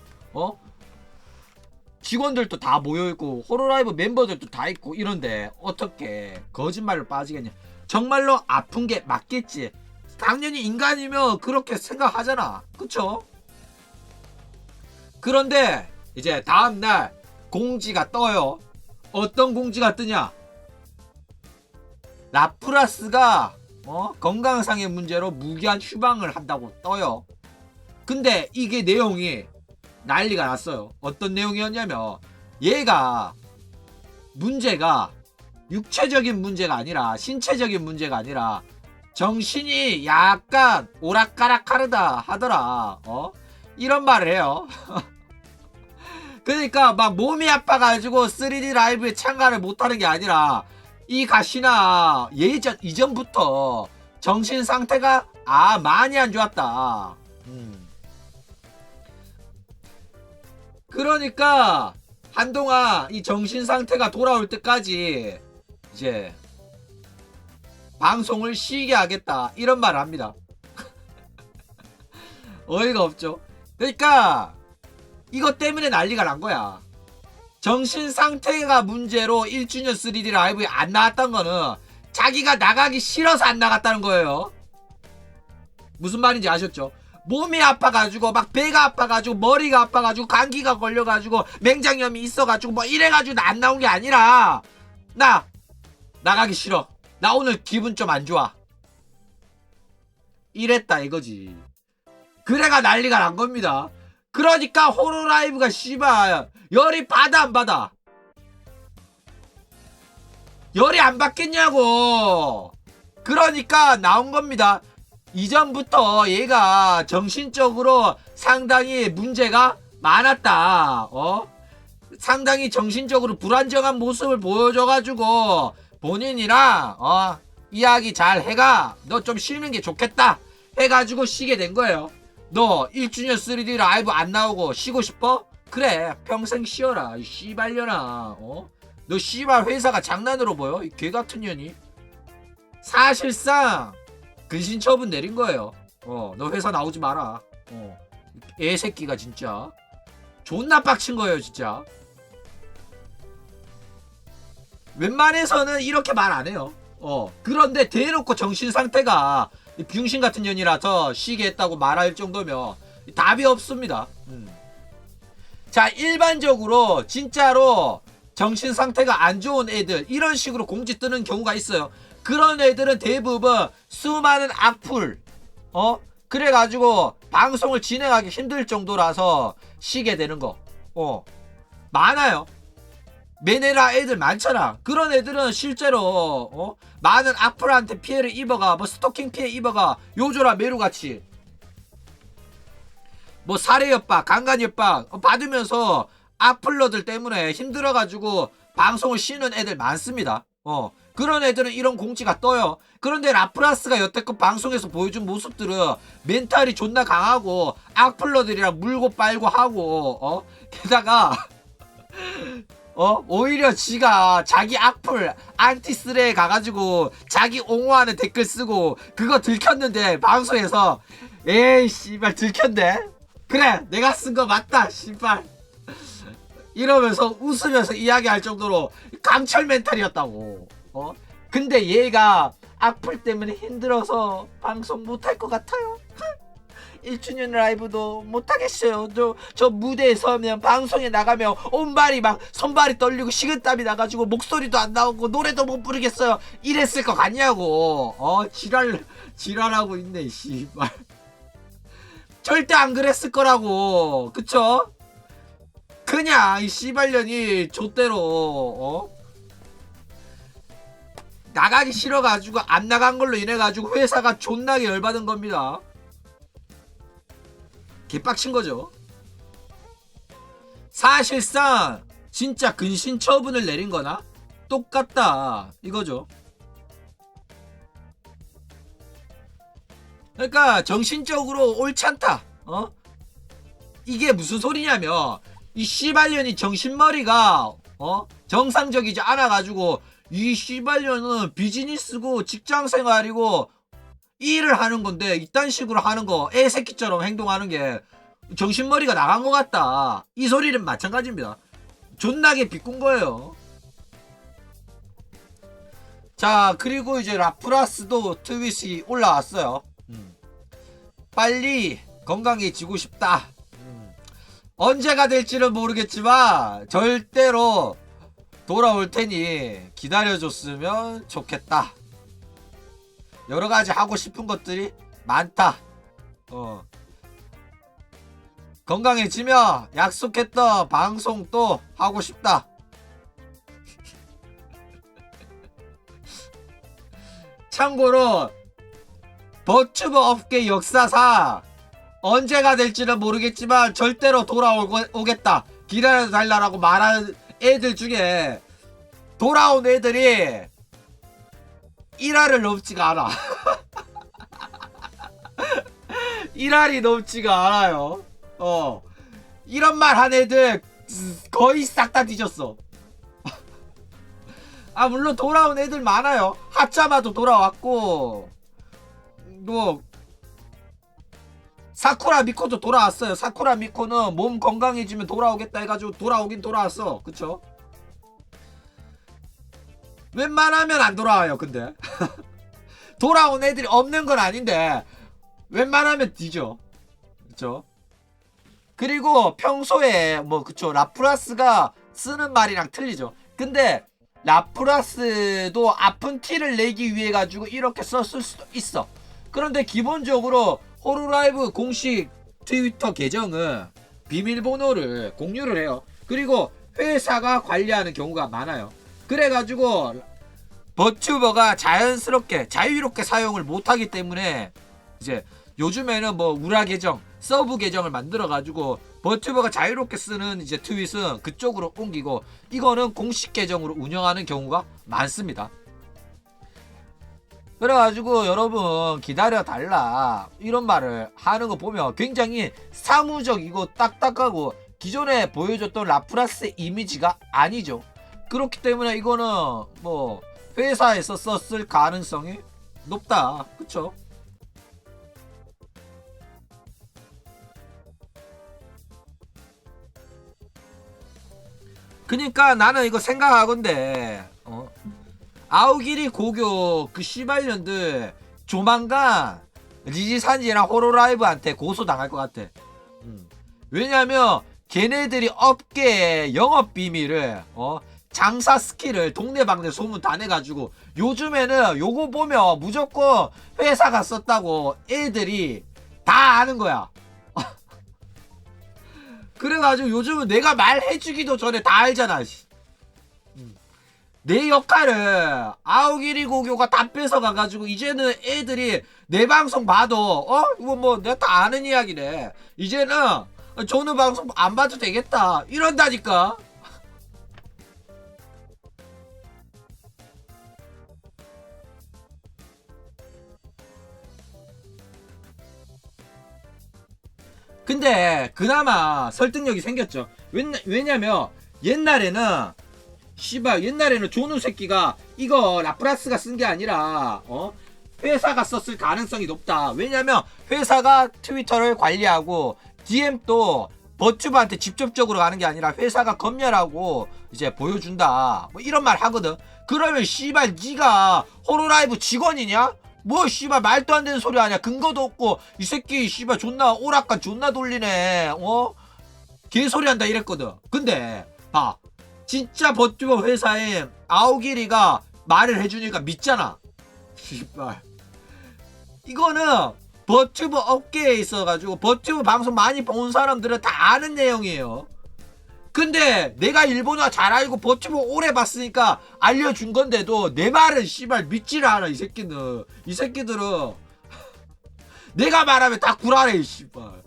Speaker 1: 직원들도 다 모여있고 호로라이브 멤버들도 다 있고 이런데 어떻게 거짓말로 빠지겠냐. 정말로 아픈 게 맞겠지. 당연히 인간이면 그렇게 생각하잖아. 그쵸? 그런데 이제 다음날 공지가 떠요. 어떤 공지가 뜨냐. 라프라스가 건강상의 문제로 무기한 휴방을 한다고 떠요. 근데 이게 내용이 난리가 났어요. 어떤 내용이었냐면 얘가 문제가 육체적인 문제가 아니라 신체적인 문제가 아니라 정신이 약간 오락가락하르다 하더라. 이런 말을 해요. 그러니까 막 몸이 아파가지고 3D 라이브에 참가를 못하는 게 아니라 이 가시나 이전부터 정신 상태가 많이 안 좋았다. 그러니까 한동안 이 정신 상태가 돌아올 때까지 이제 방송을 쉬게 하겠다 이런 말을 합니다. 어이가 없죠. 그러니까 이것 때문에 난리가 난 거야. 정신 상태가 문제로 1주년 3D 라이브에 안 나왔던 거는 자기가 나가기 싫어서 안 나갔다는 거예요. 무슨 말인지 아셨죠? 몸이 아파가지고 막 배가 아파가지고 머리가 아파가지고 감기가 걸려가지고 맹장염이 있어가지고 뭐 이래가지고 나 안 나온 게 아니라 나 나가기 싫어. 나 오늘 기분 좀 안 좋아. 이랬다 이거지. 그래가 난리가 난 겁니다. 그러니까 호로라이브가 씨발 열이 받아 안 받아? 열이 안 받겠냐고. 그러니까 나온 겁니다. 이전부터 얘가 정신적으로 상당히 문제가 많았다. 상당히 정신적으로 불안정한 모습을 보여줘가지고 본인이랑 이야기 잘 해가. 너 좀 쉬는 게 좋겠다 해가지고 쉬게 된 거예요. 너 1주년 3D 라이브 안 나오고 쉬고 싶어? 그래 평생 쉬어라 이 씨발년아. 너 씨발 회사가 장난으로 보여? 이 개같은 년이. 사실상 근신처분 내린 거예요. 너 회사 나오지 마라. 애새끼가 진짜 존나 빡친 거예요 진짜. 웬만해서는 이렇게 말 안 해요. 그런데 대놓고 정신 상태가 병신 같은 년이라서 쉬게 했다고 말할 정도면 답이 없습니다. 자, 일반적으로 진짜로 정신 상태가 안 좋은 애들 이런 식으로 공지 뜨는 경우가 있어요. 그런 애들은 대부분 수많은 악플 그래가지고 방송을 진행하기 힘들 정도라서 쉬게 되는 거 많아요. 메네라 애들 많잖아. 그런 애들은 실제로 많은 악플한테 피해를 입어가 뭐 스토킹 피해 입어가 요조라 메루같이 뭐 살해협박 강간협박 받으면서 악플러들 때문에 힘들어가지고 방송을 쉬는 애들 많습니다. 그런 애들은 이런 공지가 떠요. 그런데 라프라스가 여태껏 방송에서 보여준 모습들은 멘탈이 존나 강하고 악플러들이랑 물고 빨고 하고 게다가 오히려 지가 자기 악플 안티스레에 가가지고 자기 옹호하는 댓글 쓰고 그거 들켰는데 방송에서 에이 씨발 들켰네. 그래 내가 쓴 거 맞다 씨발 이러면서 웃으면서 이야기할 정도로 강철 멘탈이었다고. 근데 얘가 악플 때문에 힘들어서 방송 못할 것 같아요. 1주년 라이브도 못하겠어요. 저 무대에 서면 방송에 나가면 온발이 막 손발이 떨리고 식은땀이 나가지고 목소리도 안 나오고 노래도 못 부르겠어요. 이랬을 것 같냐고. 지랄하고 있네 씨발. 절대 안 그랬을 거라고. 그쵸? 그냥 이 씨발년이 좆대로 나가기 싫어가지고 안 나간 걸로 인해가지고 회사가 존나게 열받은 겁니다. 개빡친 거죠. 사실상 진짜 근신 처분을 내린 거나 똑같다 이거죠. 그러니까 정신적으로 옳지 않다. 이게 무슨 소리냐면 이 씨발년이 정신머리가 정상적이지 않아가지고 이 씨발년은 비즈니스고 직장생활이고 일을 하는 건데 이딴 식으로 하는 거 애새끼처럼 행동하는 게 정신머리가 나간 것 같다. 이 소리는 마찬가지입니다. 존나게 비꾼 거예요. 자 그리고 이제 라프라스도 트윗이 올라왔어요. 빨리 건강해지고 싶다. 언제가 될지는 모르겠지만 절대로 돌아올 테니 기다려줬으면 좋겠다. 여러가지 하고 싶은 것들이 많다. 건강해지며 약속했던 방송 또 하고 싶다. 참고로 버튜버 업계 역사상 언제가 될지는 모르겠지만 절대로 돌아오겠다. 기다려달라고 말하는 애들 중에 돌아온 애들이 1화를 넘지가 않아. 1화이 넘지가 않아요. 이런 말 한 애들 거의 싹 다 뒤졌어. 물론 돌아온 애들 많아요. 하차마도 돌아왔고 뭐 사쿠라 미코도 돌아왔어요. 사쿠라 미코는 몸 건강해지면 돌아오겠다 해가지고 돌아오긴 돌아왔어. 그쵸? 웬만하면 안 돌아와요. 근데 돌아온 애들이 없는 건 아닌데 웬만하면 뒤져. 그쵸? 그리고 평소에 뭐 그쵸 라프라스가 쓰는 말이랑 틀리죠. 근데 라프라스도 아픈 티를 내기 위해 가지고 이렇게 썼을 수도 있어. 그런데 기본적으로 호루라이브 공식 트위터 계정은 비밀번호를 공유를 해요. 그리고 회사가 관리하는 경우가 많아요. 그래가지고 버튜버가 자연스럽게 자유롭게 사용을 못하기 때문에 이제 요즘에는 뭐 우라 계정, 서브 계정을 만들어가지고 버튜버가 자유롭게 쓰는 이제 트윗은 그쪽으로 옮기고 이거는 공식 계정으로 운영하는 경우가 많습니다. 그래가지고 여러분 기다려달라 이런 말을 하는 거 보면 굉장히 사무적이고 딱딱하고 기존에 보여줬던 라프라스의 이미지가 아니죠. 그렇기 때문에 이거는 뭐 회사에서 썼을 가능성이 높다. 그쵸? 그니까 나는 이거 생각하건데 아우기리 고교 그 씨발년들 조만간 리지산지랑 호로라이브한테 고소당할 것 같아. 왜냐면 걔네들이 업계의 영업비밀을 장사 스킬을 동네방네 소문 다 내가지고 요즘에는 요거 보면 무조건 회사가 썼다고 애들이 다 아는 거야. 그래가지고 요즘은 내가 말해주기도 전에 다 알잖아. 내 역할을 아우기리 고교가 다 뺏어가가지고 이제는 애들이 내 방송 봐도 이거 뭐 내가 다 아는 이야기네. 이제는 저는 방송 안 봐도 되겠다 이런다니까. 근데 그나마 설득력이 생겼죠. 왜냐면 옛날에는 씨발 옛날에는 조누 새끼가 이거 라프라스가 쓴 게 아니라 회사가 썼을 가능성이 높다. 왜냐면 회사가 트위터를 관리하고 DM도 버튜브한테 직접적으로 가는 게 아니라 회사가 검열하고 이제 보여준다. 뭐 이런 말 하거든. 그러면 씨발 니가 호로라이브 직원이냐? 뭐 씨발 말도 안 되는 소리 하냐? 근거도 없고 이 새끼 씨발 존나 오락관 존나 돌리네. 개소리 한다 이랬거든. 근데 봐. 진짜 버튜버 회사인 아오기리가 말을 해주니까 믿잖아. 씨발. 이거는 버튜버 업계에 있어가지고 버튜버 방송 많이 본 사람들은 다 아는 내용이에요. 근데 내가 일본어 잘 알고 버튜버 오래 봤으니까 알려준 건데도 내 말은 씨발 믿지를 않아. 이 새끼들은 내가 말하면 다 구라래 이 씨발.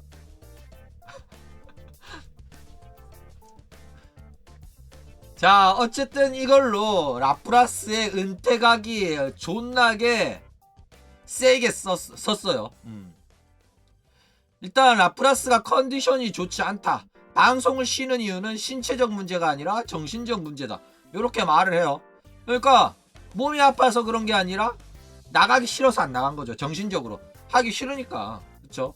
Speaker 1: 자 어쨌든 이걸로 라프라스의 은퇴각이 존나게 세게 썼어요. 일단 라프라스가 컨디션이 좋지 않다. 방송을 쉬는 이유는 신체적 문제가 아니라 정신적 문제다. 이렇게 말을 해요. 그러니까 몸이 아파서 그런 게 아니라 나가기 싫어서 안 나간 거죠. 정신적으로 하기 싫으니까. 그쵸?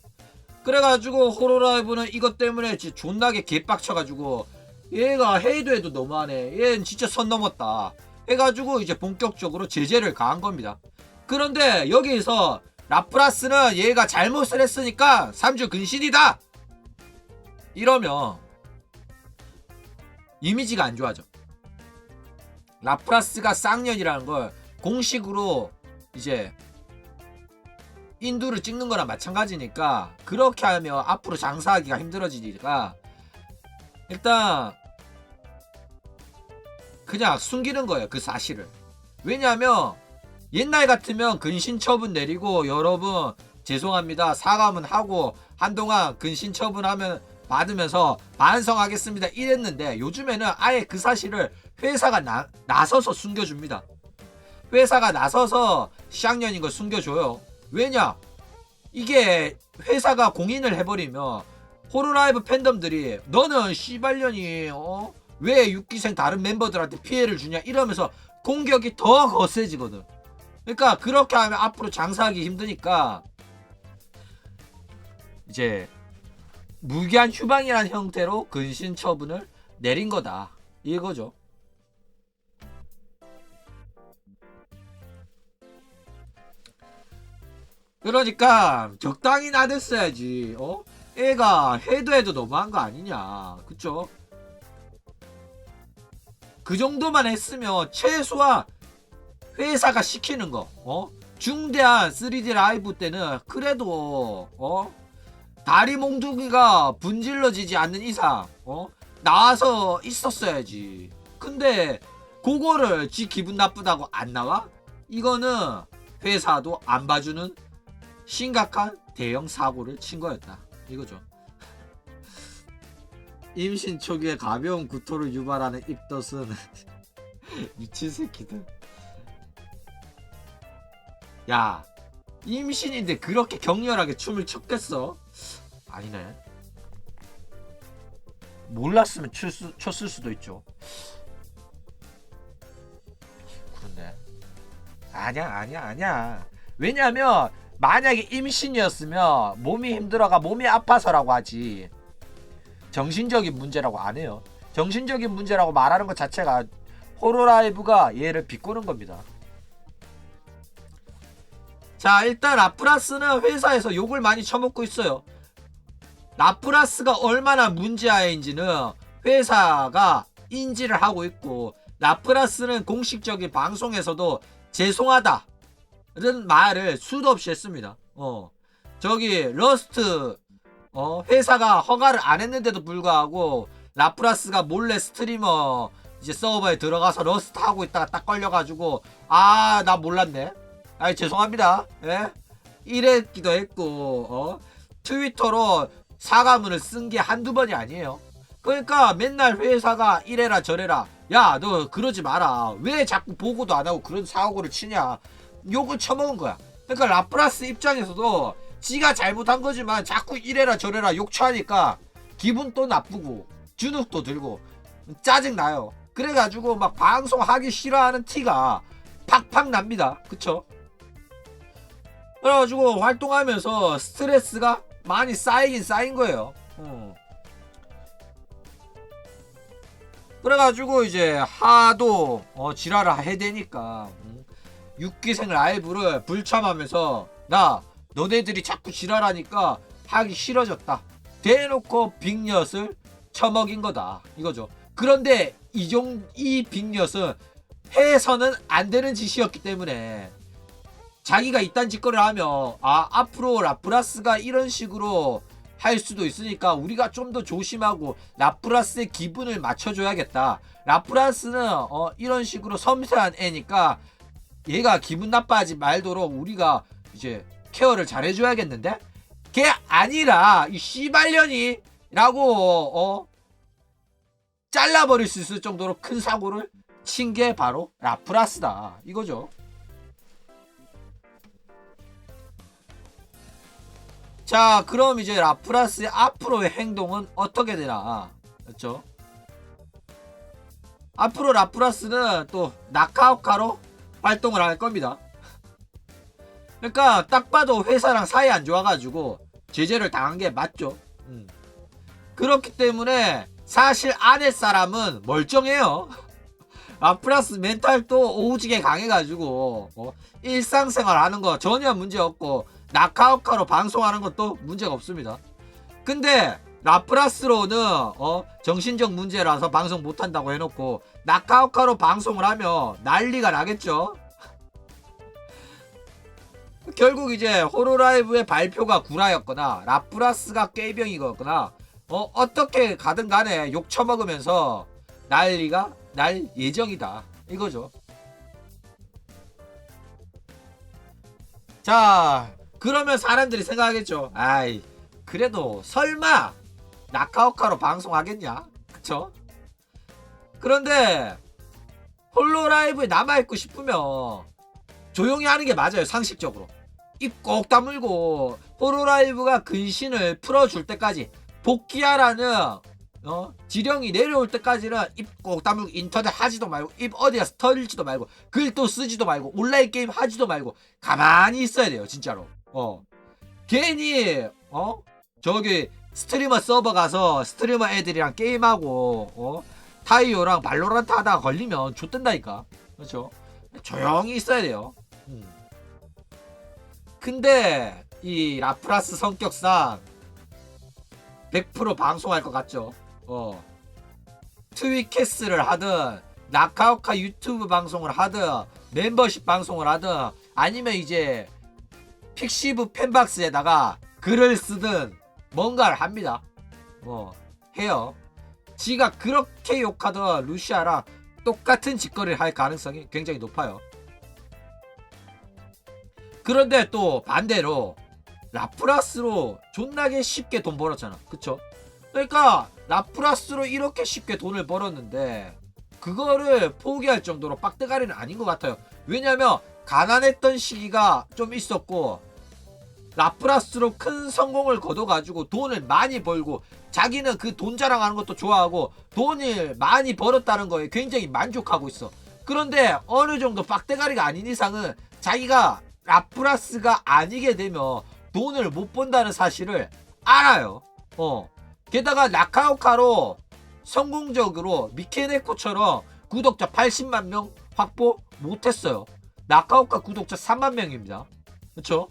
Speaker 1: 그래가지고 호로라이브는 이것 때문에 존나게 개빡쳐가지고 얘가 해도 해도 너무하네. 얘는 진짜 선 넘었다. 해가지고 이제 본격적으로 제재를 가한 겁니다. 그런데 여기서 라프라스는 얘가 잘못을 했으니까 3주 근신이다. 이러면 이미지가 안 좋아져. 라프라스가 쌍년이라는 걸 공식으로 이제 인두를 찍는 거랑 마찬가지니까 그렇게 하면 앞으로 장사하기가 힘들어지니까 일단 그냥 숨기는 거예요. 그 사실을. 왜냐하면 옛날 같으면 근신 처분 내리고 여러분 죄송합니다 사과문 하고 한동안 근신 처분하면 받으면서 반성하겠습니다 이랬는데 요즘에는 아예 그 사실을 회사가 나서서 숨겨줍니다. 회사가 나서서 쌍년인 걸 숨겨줘요. 왜냐? 이게 회사가 공인을 해버리면 호로라이브 팬덤들이 너는 씨발년이 왜 6기생 다른 멤버들한테 피해를 주냐 이러면서 공격이 더 거세지거든. 그러니까 그렇게 하면 앞으로 장사하기 힘드니까 이제 무기한 휴방이라는 형태로 근신 처분을 내린 거다 이거죠. 그러니까 적당히 나댔어야지. 애가 해도 너무한 거 아니냐. 그쵸? 그 정도만 했으면 최소한 회사가 시키는 거 중대한 3D 라이브 때는 그래도 다리 몽둥이가 분질러지지 않는 이상 나와서 있었어야지. 근데 그거를 지 기분 나쁘다고 안 나와? 이거는 회사도 안 봐주는 심각한 대형 사고를 친 거였다 이거죠. 임신 초기에 가벼운 구토를 유발하는 입덧은 미친 새끼들. 야 임신인데 그렇게 격렬하게 춤을 췄겠어? 아니네. 몰랐으면 췄을 수도 있죠. 그런데 아니야. 왜냐면 만약에 임신이었으면 몸이 힘들어가 몸이 아파서라고 하지 정신적인 문제라고 안 해요. 정신적인 문제라고 말하는 것 자체가 호로라이브가 얘를 비꼬는 겁니다. 자 일단 라프라스는 회사에서 욕을 많이 처먹고 있어요. 라프라스가 얼마나 문제아인지는 회사가 인지를 하고 있고 라프라스는 공식적인 방송에서도 죄송하다 는 말을 수도 없이 했습니다. 저기 러스트 회사가 허가를 안 했는데도 불구하고 라프라스가 몰래 스트리머 이제 서버에 들어가서 러스트 하고 있다가 딱 걸려가지고 나 몰랐네. 죄송합니다. 예? 이랬기도 했고 트위터로 사과문을 쓴 게 한두 번이 아니에요. 그러니까 맨날 회사가 이래라 저래라 야 너 그러지 마라 왜 자꾸 보고도 안 하고 그런 사고를 치냐 욕을 쳐먹은 거야. 그러니까 라프라스 입장에서도 지가 잘못한 거지만 자꾸 이래라 저래라 욕처하니까 기분 또 나쁘고 주눅도 들고 짜증나요. 그래가지고 막 방송하기 싫어하는 티가 팍팍 납니다. 그쵸? 그래가지고 활동하면서 스트레스가 많이 쌓이긴 쌓인 거예요. 그래가지고 이제 하도 지랄을 해대니까 6기생 라이브를 불참하면서 나 너네들이 자꾸 지랄하니까 하기 싫어졌다. 대놓고 빅엿을 처먹인 거다. 이거죠. 그런데 이 빅엿은 해서는 안 되는 짓이었기 때문에 자기가 이딴 짓거리를 하면 앞으로 라프라스가 이런 식으로 할 수도 있으니까 우리가 좀 더 조심하고 라프라스의 기분을 맞춰줘야겠다. 라프라스는 이런 식으로 섬세한 애니까 얘가 기분 나빠하지 말도록 우리가 이제 케어를 잘 해줘야겠는데? 걔 아니라 이 씨발년이 라고 잘라버릴 수 있을 정도로 큰 사고를 친 게 바로 라프라스다 이거죠. 자, 그럼 이제 라프라스의 앞으로의 행동은 어떻게 되나? 그렇죠? 앞으로 라프라스는 또 나카오카로 활동을 할 겁니다. 그러니까 딱 봐도 회사랑 사이 안 좋아가지고 제재를 당한 게 맞죠. 그렇기 때문에 사실 아내 사람은 멀쩡해요. 라프라스 멘탈도 오지게 강해가지고 일상생활 하는 거 전혀 문제 없고 나카오카로 방송하는 것도 문제가 없습니다. 근데 라프라스로는 정신적 문제라서 방송 못한다고 해놓고 나카오카로 방송을 하면 난리가 나겠죠. 결국 이제 호로라이브의 발표가 구라였거나 라프라스가 꾀병이거나 어떻게 가든 간에 욕 처먹으면서 난리가 날 예정이다 이거죠. 자, 그러면 사람들이 생각하겠죠. 아이, 그래도 설마 나카오카로 방송하겠냐? 그쵸? 그런데 홀로라이브에 남아있고 싶으면 조용히 하는 게 맞아요. 상식적으로 입 꼭 다물고 홀로라이브가 근신을 풀어줄 때까지 복귀하라는 지령이 내려올 때까지는 입 꼭 다물고 인터넷 하지도 말고 입 어디 가서 털지도 말고 글도 쓰지도 말고 온라인 게임 하지도 말고 가만히 있어야 돼요. 진짜로. 괜히 저기 스트리머 서버 가서 스트리머 애들이랑 게임하고 타이오랑 발로란트 하다가 걸리면 좆된다니까. 그렇죠? 조용히 있어야 돼요. 근데 이 라프라스 성격상 100% 방송할 것 같죠. 트위캐스를 하든 나카오카 유튜브 방송을 하든 멤버십 방송을 하든 아니면 이제 픽시브 팬박스에다가 글을 쓰든 뭔가를 합니다. 해요. 지가 그렇게 욕하던 루시아랑 똑같은 짓거리를 할 가능성이 굉장히 높아요. 그런데 또 반대로 라프라스로 존나게 쉽게 돈 벌었잖아. 그쵸? 그러니까 라프라스로 이렇게 쉽게 돈을 벌었는데 그거를 포기할 정도로 빡대가리는 아닌 것 같아요. 왜냐면 가난했던 시기가 좀 있었고 라프라스로 큰 성공을 거둬가지고 돈을 많이 벌고 자기는 그 돈 자랑하는 것도 좋아하고 돈을 많이 벌었다는 거에 굉장히 만족하고 있어. 그런데 어느 정도 빡대가리가 아닌 이상은 자기가 라프라스가 아니게 되면 돈을 못 번다는 사실을 알아요. 게다가 나카오카로 성공적으로 미케네코처럼 구독자 80만 명 확보 못했어요. 나카오카 구독자 3만 명입니다. 그쵸?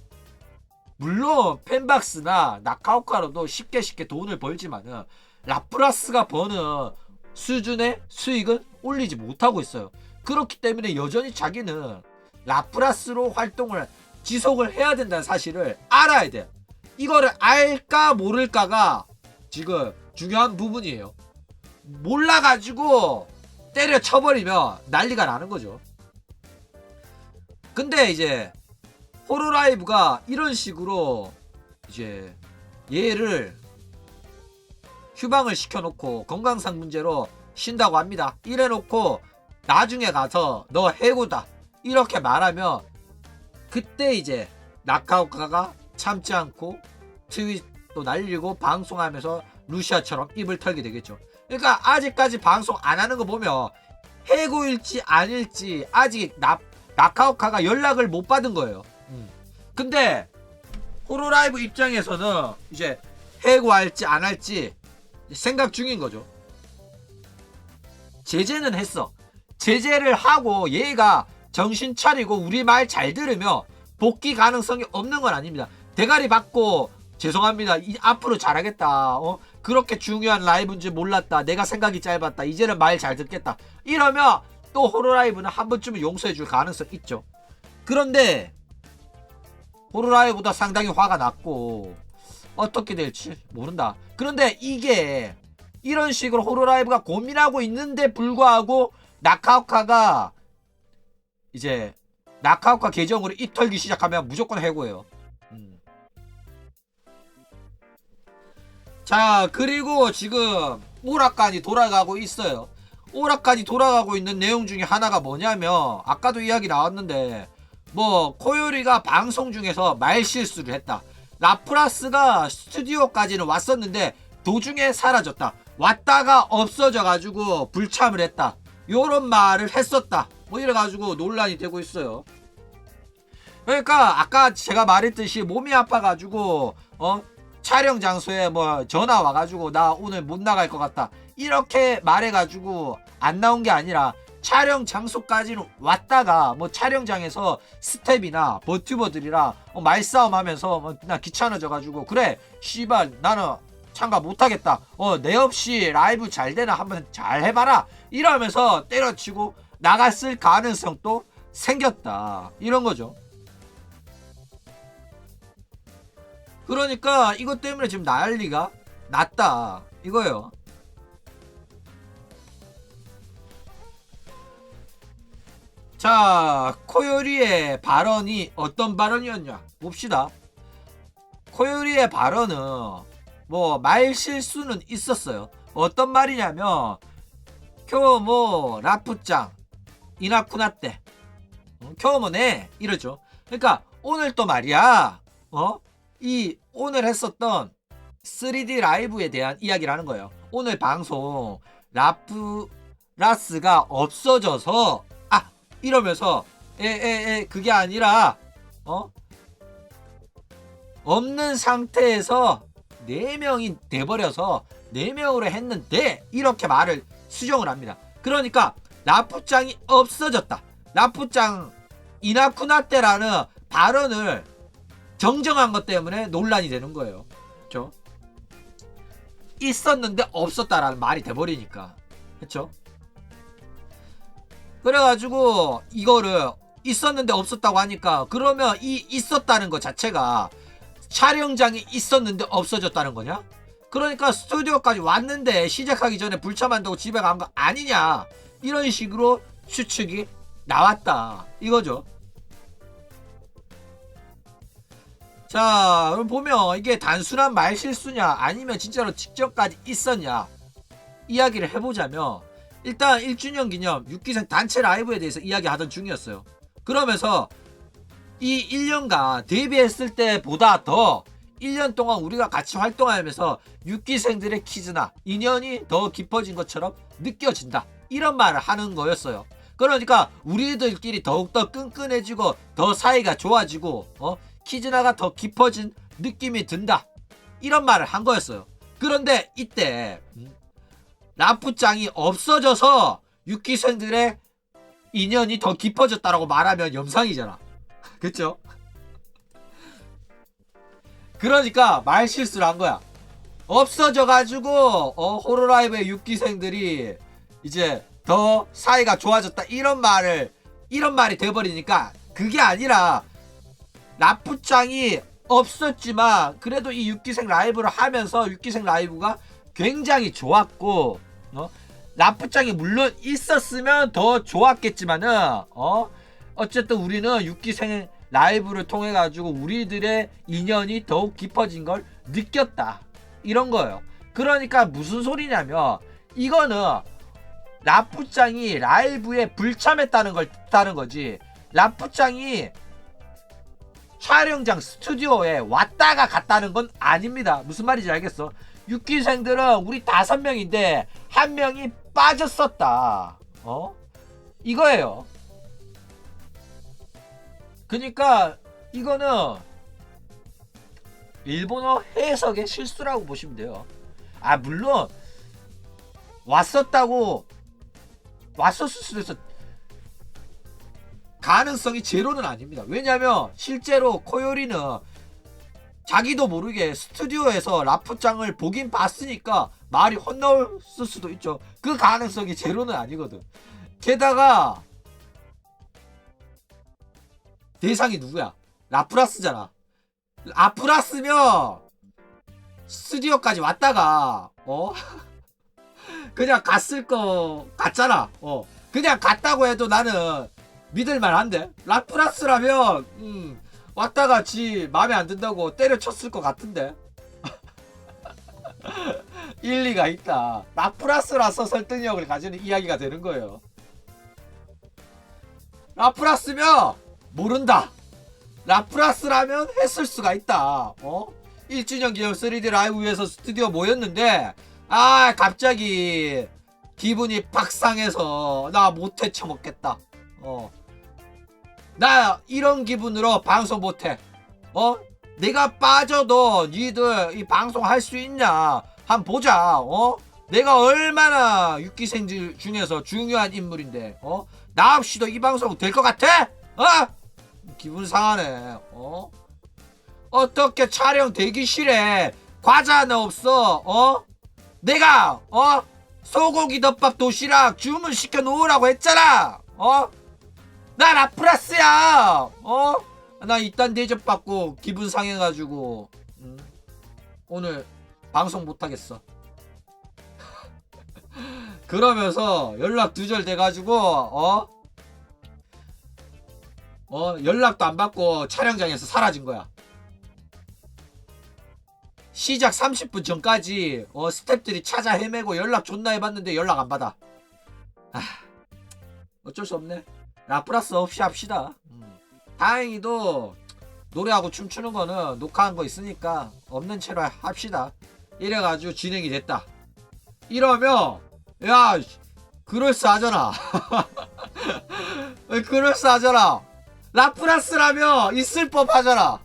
Speaker 1: 물론 팬박스나 나카오카로도 쉽게 돈을 벌지만은 라프라스가 버는 수준의 수익은 올리지 못하고 있어요. 그렇기 때문에 여전히 자기는 라프라스로 활동을 지속을 해야 된다는 사실을 알아야 돼요. 이거를 알까 모를까가 지금 중요한 부분이에요. 몰라가지고 때려쳐버리면 난리가 나는 거죠. 근데 이제 호로라이브가 이런 식으로 이제 얘를 휴방을 시켜놓고 건강상 문제로 쉰다고 합니다. 이래놓고 나중에 가서 너 해고다 이렇게 말하면 그때 이제 나카오카가 참지 않고 트윗도 날리고 방송하면서 루시아처럼 입을 털게 되겠죠. 그러니까 아직까지 방송 안 하는 거 보면 해고일지 아닐지 아직 나카오카가 연락을 못 받은 거예요. 근데 호로라이브 입장에서는 이제 해고할지 안 할지 생각 중인 거죠. 제재는 했어. 제재를 하고 얘가 정신 차리고 우리 말 잘 들으면 복귀 가능성이 없는 건 아닙니다. 대가리 받고 죄송합니다. 앞으로 잘하겠다. 그렇게 중요한 라이브인 줄 몰랐다. 내가 생각이 짧았다. 이제는 말 잘 듣겠다. 이러면 또 호로라이브는 한 번쯤은 용서해 줄 가능성 있죠. 그런데 호로라이브보다 상당히 화가 났고 어떻게 될지 모른다. 그런데 이게 이런 식으로 호로라이브가 고민하고 있는데 불구하고 나카오카가 이제 나카오카 계정으로 입 털기 시작하면 무조건 해고예요. 자, 그리고 지금 오락관이 돌아가고 있어요. 오락관이 돌아가고 있는 내용 중에 하나가 뭐냐면 아까도 이야기 나왔는데 뭐 코요리가 방송 중에서 말실수를 했다. 라프라스가 스튜디오까지는 왔었는데 도중에 사라졌다. 왔다가 없어져가지고 불참을 했다. 요런 말을 했었다. 뭐 이래가지고 논란이 되고 있어요. 그러니까 아까 제가 말했듯이 몸이 아파가지고 촬영 장소에 뭐 전화 와가지고 나 오늘 못 나갈 것 같다 이렇게 말해가지고 안 나온 게 아니라 촬영 장소까지는 왔다가 뭐 촬영장에서 스텝이나 버튜버들이랑 말싸움 하면서 나 귀찮아져가지고 그래 씨발 나는 참가 못하겠다 내 없이 라이브 잘 되나 한번 잘 해봐라 이러면서 때려치고 나갔을 가능성도 생겼다 이런 거죠. 그러니까 이것 때문에 지금 난리가 났다 이거예요. 자, 코요리의 발언이 어떤 발언이었냐 봅시다. 코요리의 발언은 뭐 말실수는 있었어요. 어떤 말이냐면 쿄모 라프짱 이나쿠나떼 쿄모네 이러죠. 그러니까 오늘 또 말이야 이 오늘 했었던 3D 라이브에 대한 이야기를 하는 거예요. 오늘 방송 라프라스가 없어져서 이러면서 그게 아니라 없는 상태에서 4명이 돼버려서 4명으로 했는데 이렇게 말을 수정을 합니다. 그러니까 라프짱이 없어졌다. 라프짱 이나쿠나떼라는 발언을 정정한 것 때문에 논란이 되는 거예요. 그렇죠? 있었는데 없었다라는 말이 돼버리니까. 그렇죠? 그래가지고 이거를 있었는데 없었다고 하니까 그러면 이 있었다는 것 자체가 촬영장이 있었는데 없어졌다는 거냐? 그러니까 스튜디오까지 왔는데 시작하기 전에 불참한다고 집에 간 거 아니냐? 이런 식으로 추측이 나왔다 이거죠. 자, 그럼 보면 이게 단순한 말실수냐 아니면 진짜로 직전까지 있었냐 이야기를 해보자면 일단 1주년 기념 6기생 단체 라이브에 대해서 이야기하던 중이었어요. 그러면서 이 1년간 데뷔했을 때보다 더 1년 동안 우리가 같이 활동하면서 6기생들의 키즈나 인연이 더 깊어진 것처럼 느껴진다 이런 말을 하는 거였어요. 그러니까 우리들끼리 더욱더 끈끈해지고 더 사이가 좋아지고 키즈나가 더 깊어진 느낌이 든다 이런 말을 한 거였어요. 그런데 이때 라프짱이 없어져서 6기생들의 인연이 더 깊어졌다라고 말하면 염상이잖아. 그쵸? 그러니까 말실수를 한 거야. 없어져가지고 호로라이브의 6기생들이 이제 더 사이가 좋아졌다 이런 말이 돼버리니까 그게 아니라 라프짱이 없었지만 그래도 이 6기생 라이브를 하면서 6기생 라이브가 굉장히 좋았고 라프짱이 물론 있었으면 더 좋았겠지만은 어쨌든 우리는 6기생 라이브를 통해 가지고 우리들의 인연이 더욱 깊어진 걸 느꼈다 이런 거예요. 그러니까 무슨 소리냐면 이거는 라프짱이 라이브에 불참했다는 걸 뜻하는 거지. 라프짱이 촬영장 스튜디오에 왔다가 갔다는 건 아닙니다. 무슨 말인지 알겠어? 6기생들은 우리 5명인데 1명이 빠졌었다. 이거예요. 그러니까 이거는 일본어 해석의 실수라고 보시면 돼요. 아, 물론 왔었을 수도 있어. 가능성이 제로는 아닙니다. 왜냐면 실제로 코요리는 자기도 모르게 스튜디오에서 라프짱을 보긴 봤으니까 말이 헛나올 수도 있죠. 그 가능성이 제로는 아니거든. 게다가 대상이 누구야? 라프라스잖아. 라프라스면 스튜디오까지 왔다가 그냥 갔을 거 같잖아. 그냥 갔다고 해도 나는 믿을만한데. 라프라스라면 왔다가 지 마음에 안 든다고 때려쳤을 것 같은데. 일리가 있다. 라프라스라서 설득력을 가지는 이야기가 되는 거예요. 라프라스면 모른다. 라프라스라면 했을 수가 있다. 1주년 기념 3D 라이브에서 스튜디오 모였는데 갑자기 기분이 박상해서 나 못해 쳐먹겠다. 나 이런 기분으로 방송 못해. 내가 빠져도 니들 이 방송 할 수 있냐 한번 보자. 내가 얼마나 6기생 중에서 중요한 인물인데 나 없이도 이 방송 될 것 같아? 기분 상하네. 어떻게 촬영 대기실에 과자 하나 없어? 내가 소고기 덮밥 도시락 주문 시켜 놓으라고 했잖아. 나 라프라스야. 나 이딴 대접 받고 기분 상해가지고 오늘 방송 못하겠어. 그러면서 연락 두절돼가지고 연락도 안 받고 촬영장에서 사라진 거야. 시작 30분 전까지 스태프들이 찾아 헤매고 연락 존나 해봤는데 연락 안 받아. 어쩔 수 없네. 라프라스 없이 합시다. 다행히도 노래하고 춤추는 거는 녹화한 거 있으니까 없는 채로 합시다. 이래가지고 진행이 됐다. 이러면 야 그럴싸하잖아. 그럴싸하잖아. 라프라스라면 있을 법하잖아.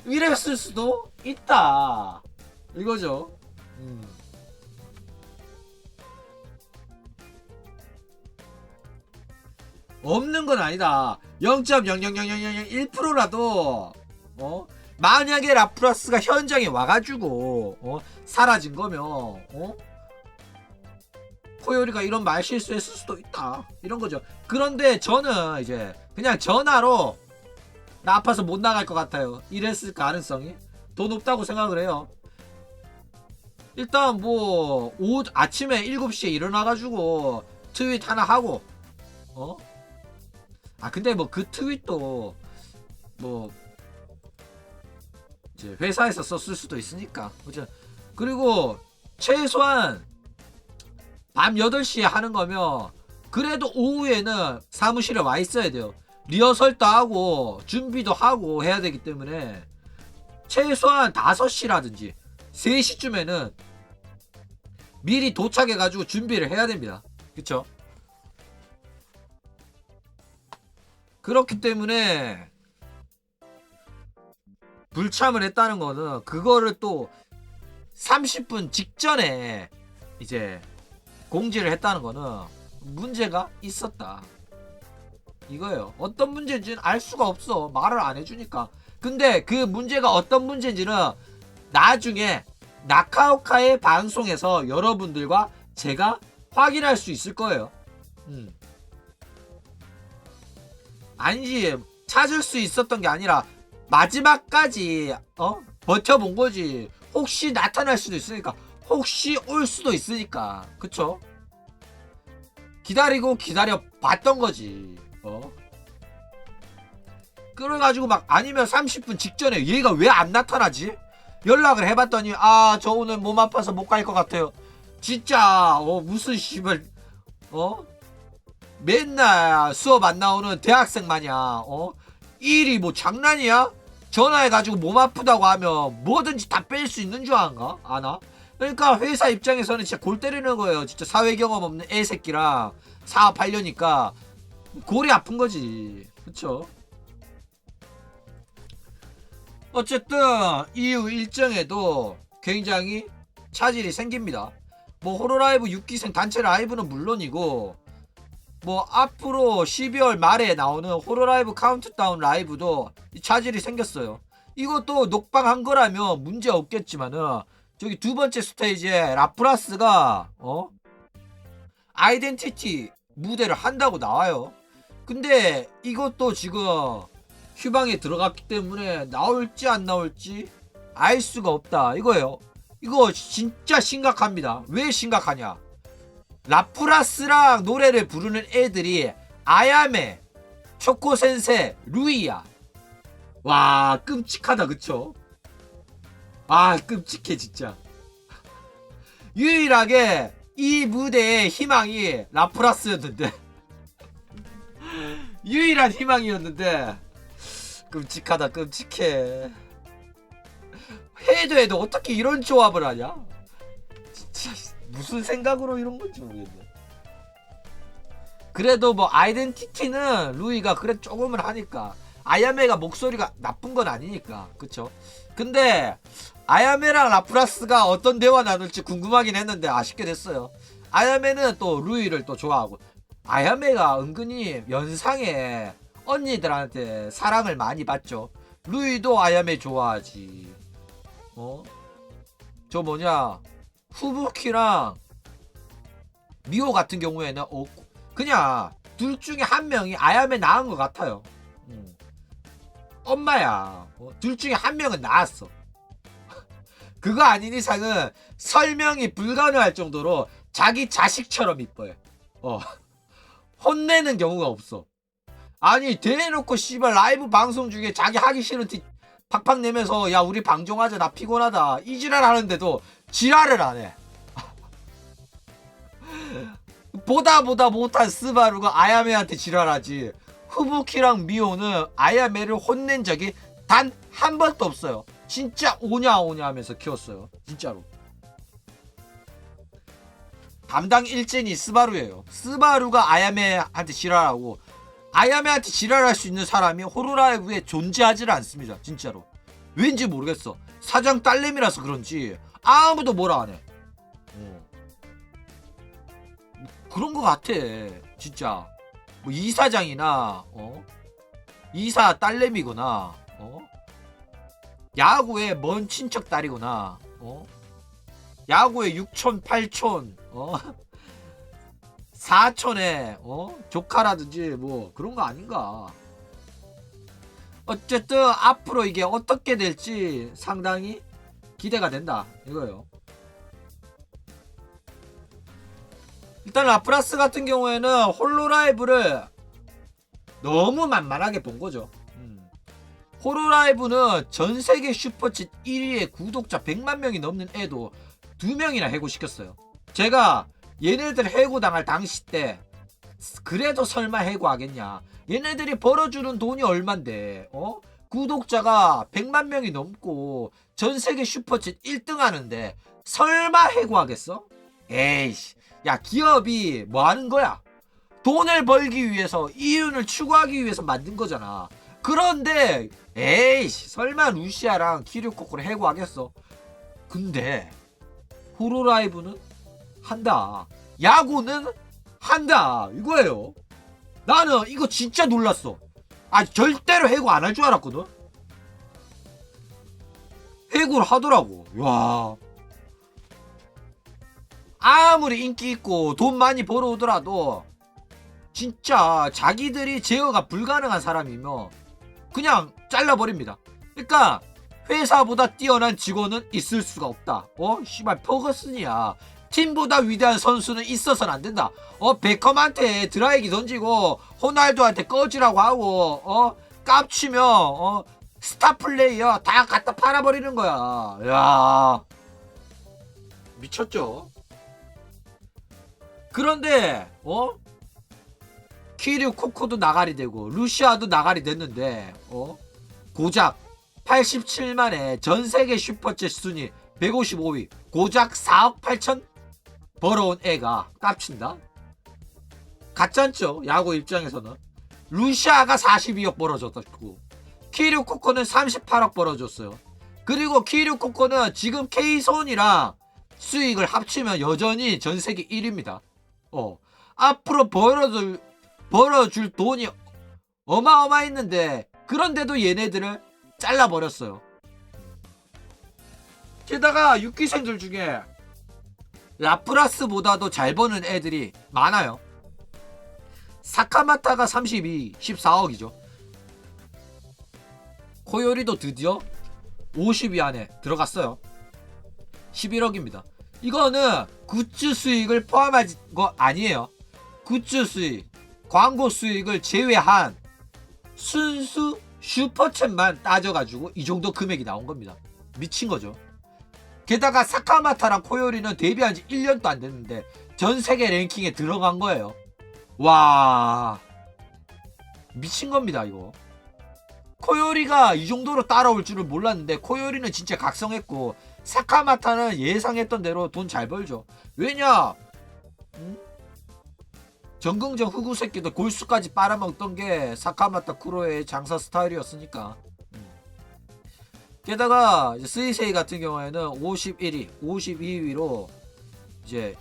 Speaker 1: 이랬을 수도 있다. 이거죠. 없는 건 아니다. 0.0000001%라도 만약에 라프라스가 현장에 와가지고 사라진 거면 코요리가 이런 말 실수했을 수도 있다. 이런 거죠. 그런데 저는 이제 그냥 전화로 나 아파서 못 나갈 것 같아요. 이랬을 가능성이 더 높다고 생각을 해요. 일단 뭐 아침에 7시에 일어나가지고 트윗 하나 하고 근데 뭐 그 트윗도 뭐 이제 회사에서 썼을 수도 있으니까. 그죠? 그리고 최소한 밤 8시에 하는 거면 그래도 오후에는 사무실에 와 있어야 돼요. 리허설도 하고 준비도 하고 해야 되기 때문에 최소한 5시라든지 3시쯤에는 미리 도착해가지고 준비를 해야 됩니다. 그쵸? 그렇기 때문에 불참을 했다는 거는 그거를 또 30분 직전에 이제 공지를 했다는 거는 문제가 있었다. 이거예요. 어떤 문제인지는 알 수가 없어. 말을 안 해주니까. 근데 그 문제가 어떤 문제인지는 나중에 나카오카의 방송에서 여러분들과 제가 확인할 수 있을 거예요. 아니지, 찾을 수 있었던 게 아니라 마지막까지 버텨본 거지. 혹시 나타날 수도 있으니까, 혹시 올 수도 있으니까. 그쵸? 기다리고 기다려 봤던 거지. 그래가지고 막 아니면 30분 직전에 얘가 왜 안 나타나지? 연락을 해봤더니 저 오늘 몸 아파서 못 갈 것 같아요. 진짜 무슨 씨발 맨날 수업 안 나오는 대학생 마냥 일이 뭐 장난이야? 전화해가지고 몸 아프다고 하면 뭐든지 다 뺄 수 있는 줄 아나? 그러니까 회사 입장에서는 진짜 골 때리는 거예요. 진짜 사회 경험 없는 애새끼랑 사업하려니까 골이 아픈 거지. 그쵸? 어쨌든 이후 일정에도 굉장히 차질이 생깁니다. 뭐 호로라이브 6기생 단체 라이브는 물론이고 뭐 앞으로 12월 말에 나오는 호로라이브 카운트다운 라이브도 차질이 생겼어요. 이것도 녹방한 거라면 문제 없겠지만은 저기 두 번째 스테이지에 라프라스가 아이덴티티 무대를 한다고 나와요. 근데 이것도 지금 휴방에 들어갔기 때문에 나올지 안 나올지 알 수가 없다 이거예요. 이거 진짜 심각합니다. 왜 심각하냐? 라프라스랑 노래를 부르는 애들이 아야메, 초코센세, 루이야. 와 끔찍하다 그쵸? 아 끔찍해 진짜. 유일하게 이 무대의 희망이 라프라스였는데 유일한 희망이었는데 끔찍하다 끔찍해. 해도 어떻게 이런 조합을 하냐? 진짜 무슨 생각으로 이런 건지 모르겠네. 그래도 뭐 아이덴티티는 루이가 그래 조금은 하니까 아야메가 목소리가 나쁜 건 아니니까 그쵸? 근데 아야메랑 라프라스가 어떤 대화 나눌지 궁금하긴 했는데 아쉽게 됐어요. 아야메는 또 루이를 또 좋아하고 아야메가 은근히 연상에 언니들한테 사랑을 많이 받죠. 루이도 아야메 좋아하지. 저 뭐냐 후부키랑 미호 같은 경우에는 그냥 둘 중에 한 명이 아야메 나은 것 같아요. 엄마야. 둘 중에 한 명은 나았어. 그거 아닌 이상은 설명이 불가능할 정도로 자기 자식처럼 이뻐요. 혼내는 경우가 없어. 아니 대놓고 씨발 라이브 방송 중에 자기 하기 싫은 티 팍팍 내면서 야 우리 방종하자 나 피곤하다 이 지랄 하는데도 지랄을 안 해. 보다 못한 스바루가 아야메한테 지랄하지. 후부키랑 미호는 아야메를 혼낸 적이 단 한 번도 없어요. 진짜 오냐 하면서 키웠어요. 진짜로. 담당 일진이 스바루예요. 스바루가 아야메한테 지랄하고 아야메한테 지랄할 수 있는 사람이 호로라이브에 존재하지를 않습니다. 진짜로. 왠지 모르겠어. 사장 딸내미라서 그런지 아무도 뭐라 안 해. 그런 거 같아. 진짜. 뭐 이사장이나 이사 딸내미거나 야구의 먼 친척 딸이거나 야구의 6촌 8촌 사촌의 조카라든지 뭐 그런 거 아닌가. 어쨌든 앞으로 이게 어떻게 될지 상당히 기대가 된다 이거예요. 일단 라프라스 같은 경우에는 홀로라이브를 너무 만만하게 본 거죠. 홀로라이브는 전세계 슈퍼챗 1위의 구독자 100만 명이 넘는 애도 2명이나 해고시켰어요. 제가 얘네들 해고당할 당시 때 그래도 설마 해고하겠냐. 얘네들이 벌어주는 돈이 얼만데 구독자가 100만 명이 넘고 전세계 슈퍼챗 1등 하는데 설마 해고하겠어? 에이씨. 야 기업이 뭐 하는 거야? 돈을 벌기 위해서 이윤을 추구하기 위해서 만든 거잖아. 그런데 에이씨 설마 루시아랑 키류코코를 해고하겠어? 근데 호로라이브는 한다. 야구는 한다 이거예요. 나는 이거 진짜 놀랐어. 아 절대로 해고 안 할 줄 알았거든. 해고를 하더라고. 와. 아무리 인기 있고 돈 많이 벌어오더라도 진짜 자기들이 제어가 불가능한 사람이면 그냥 잘라버립니다. 그러니까 회사보다 뛰어난 직원은 있을 수가 없다. 씨발 퍼거슨이야. 팀보다 위대한 선수는 있어서는 안 된다. 베컴한테 드라이기 던지고 호날두한테 꺼지라고 하고 깝치면 스타 플레이어 다 갖다 팔아버리는 거야. 야 미쳤죠. 그런데 키류 코코도 나가리 되고 루시아도 나가리 됐는데 고작 87만에 전세계 슈퍼챗 순위 155위 고작 4억 8천 벌어온 애가 깝친다? 가짜죠 야구 입장에서는. 루시아가 42억 벌어줬고 키류 코코는 38억 벌어줬어요. 그리고 키류 코코는 지금 K손이랑 수익을 합치면 여전히 전세계 1위입니다. 앞으로 벌어줄 돈이 어마어마했는데 그런데도 얘네들을 잘라버렸어요. 게다가 6기생들 중에 라프라스보다도 잘 버는 애들이 많아요. 사카마타가 32, 14억이죠. 코요리도 드디어 50위 안에 들어갔어요. 11억입니다. 이거는 굿즈 수익을 포함한 거 아니에요. 굿즈 수익, 광고 수익을 제외한 순수 슈퍼챗만 따져가지고 이 정도 금액이 나온 겁니다. 미친 거죠. 게다가 사카마타랑 코요리는 데뷔한 지 1년도 안 됐는데 전 세계 랭킹에 들어간 거예요. 와, 미친 겁니다 이거. 코요리가 이 정도로 따라올 줄은 몰랐는데 코요리는 진짜 각성했고 사카마타는 예상했던 대로 돈 잘 벌죠. 왜냐? 정긍정 흑우 새끼도 골수까지 빨아먹던 게 사카마타 쿠로의 장사 스타일이었으니까. 게다가 스이세이 같은 경우에는 51위, 52위로 이제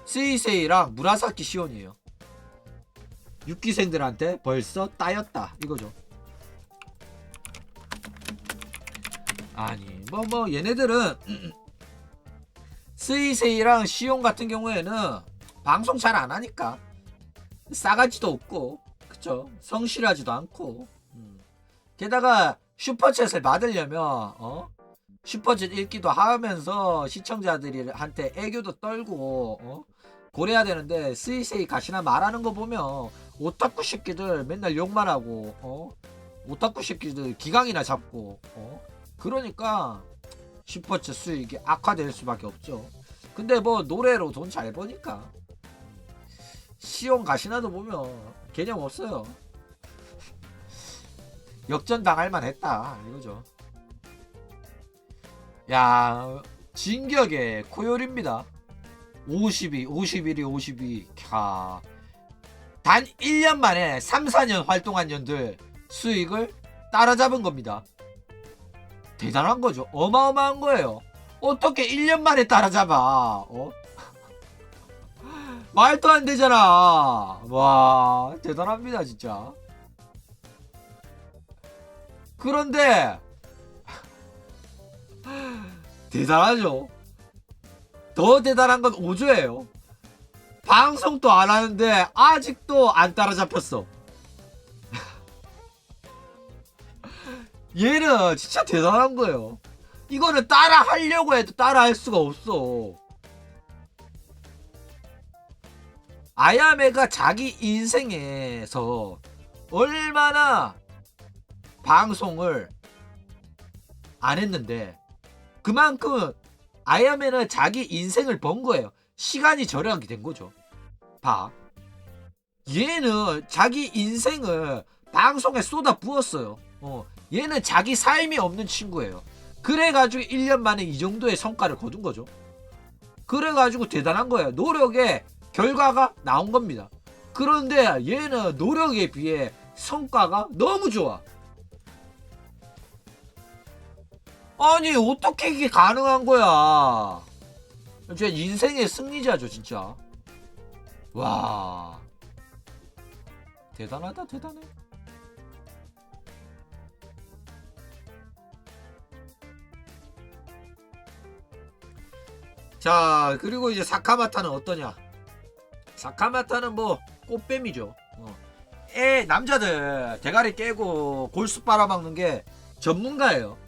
Speaker 1: 스이세이랑 무라사키 시온이에요. 6기생들한테 벌써 따였다 이거죠. 아니 뭐 얘네들은 스이세이랑 시온 같은 경우에는 방송 잘 안 하니까 싸가지도 없고 그쵸, 성실하지도 않고 게다가 슈퍼챗을 받으려면 슈퍼챗 읽기도 하면서 시청자들한테 애교도 떨고 그래야 되는데 스이세이 가시나 말하는 거 보면 오타쿠 새끼들 맨날 욕만 하고 오타쿠 새끼들 기강이나 잡고 그러니까 슈퍼챗 수익이 악화될 수밖에 없죠. 근데 뭐 노래로 돈 잘 버니까 시온 가시나도 보면 개념 없어요. 역전 당할만 했다 이거죠. 야, 진격의 코요리입니다. 52, 51이 52. 캬. 단 1년 만에 3, 4년 활동한 년들 수익을 따라잡은 겁니다. 대단한 거죠. 어마어마한 거예요. 어떻게 1년 만에 따라잡아? 말도 안 되잖아. 와, 대단합니다, 진짜. 그런데 대단하죠. 더 대단한 건 오조예요. 방송도 안 하는데 아직도 안 따라잡혔어. 얘는 진짜 대단한 거예요. 이거는 따라 하려고 해도 따라 할 수가 없어. 아야메가 자기 인생에서 얼마나 방송을 안 했는데 그만큼 아야메는 자기 인생을 번 거예요. 시간이 절약이 된 거죠. 봐. 얘는 자기 인생을 방송에 쏟아 부었어요. 얘는 자기 삶이 없는 친구예요. 그래가지고 1년 만에 이 정도의 성과를 거둔 거죠. 그래가지고 대단한 거예요. 노력의 결과가 나온 겁니다. 그런데 얘는 노력에 비해 성과가 너무 좋아. 아니 어떻게 이게 가능한 거야. 진짜 인생의 승리자죠 진짜. 와, 대단하다 대단해. 자, 그리고 이제 사카마타는 어떠냐. 사카마타는 뭐 꽃뱀이죠. 남자들 대가리 깨고 골수 빨아먹는 게 전문가예요.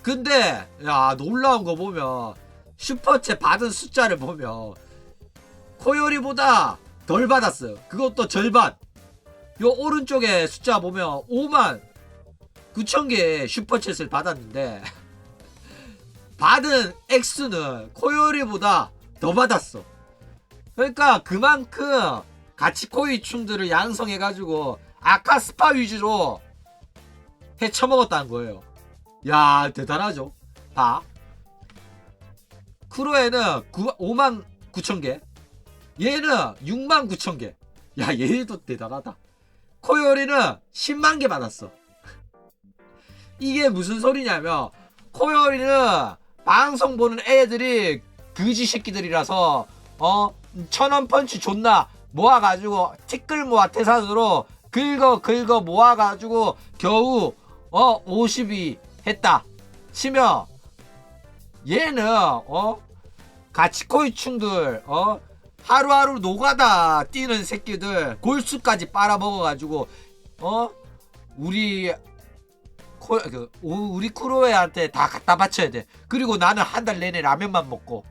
Speaker 1: 근데 야, 놀라운 거 보면 슈퍼챗 받은 숫자를 보면 코요리보다 덜 받았어요. 그것도 절반. 요 오른쪽에 숫자 보면 5만 9천 개의 슈퍼챗을 받았는데 받은 액수는 코요리보다 더 받았어. 그러니까 그만큼 가치코이충들을 양성해가지고 아카스파 위주로 헤쳐먹었다는 거예요. 야, 대단하죠. 봐. 크로에는 5만 9천 개, 얘는 6만 9천 개. 야, 얘도 대단하다. 코요리는 10만 개 받았어. 이게 무슨 소리냐면, 코요리는 방송 보는 애들이 그지 새끼들이라서 1000원 펀치 존나 모아가지고 티끌 모아 태산으로 긁어 모아가지고 겨우 50이 했다 치면, 얘는 가치코이충들 하루하루 노가다 뛰는 새끼들 골수까지 빨아먹어가지고 우리 우리 크로에한테 다 갖다 바쳐야 돼. 그리고 나는 한 달 내내 라면만 먹고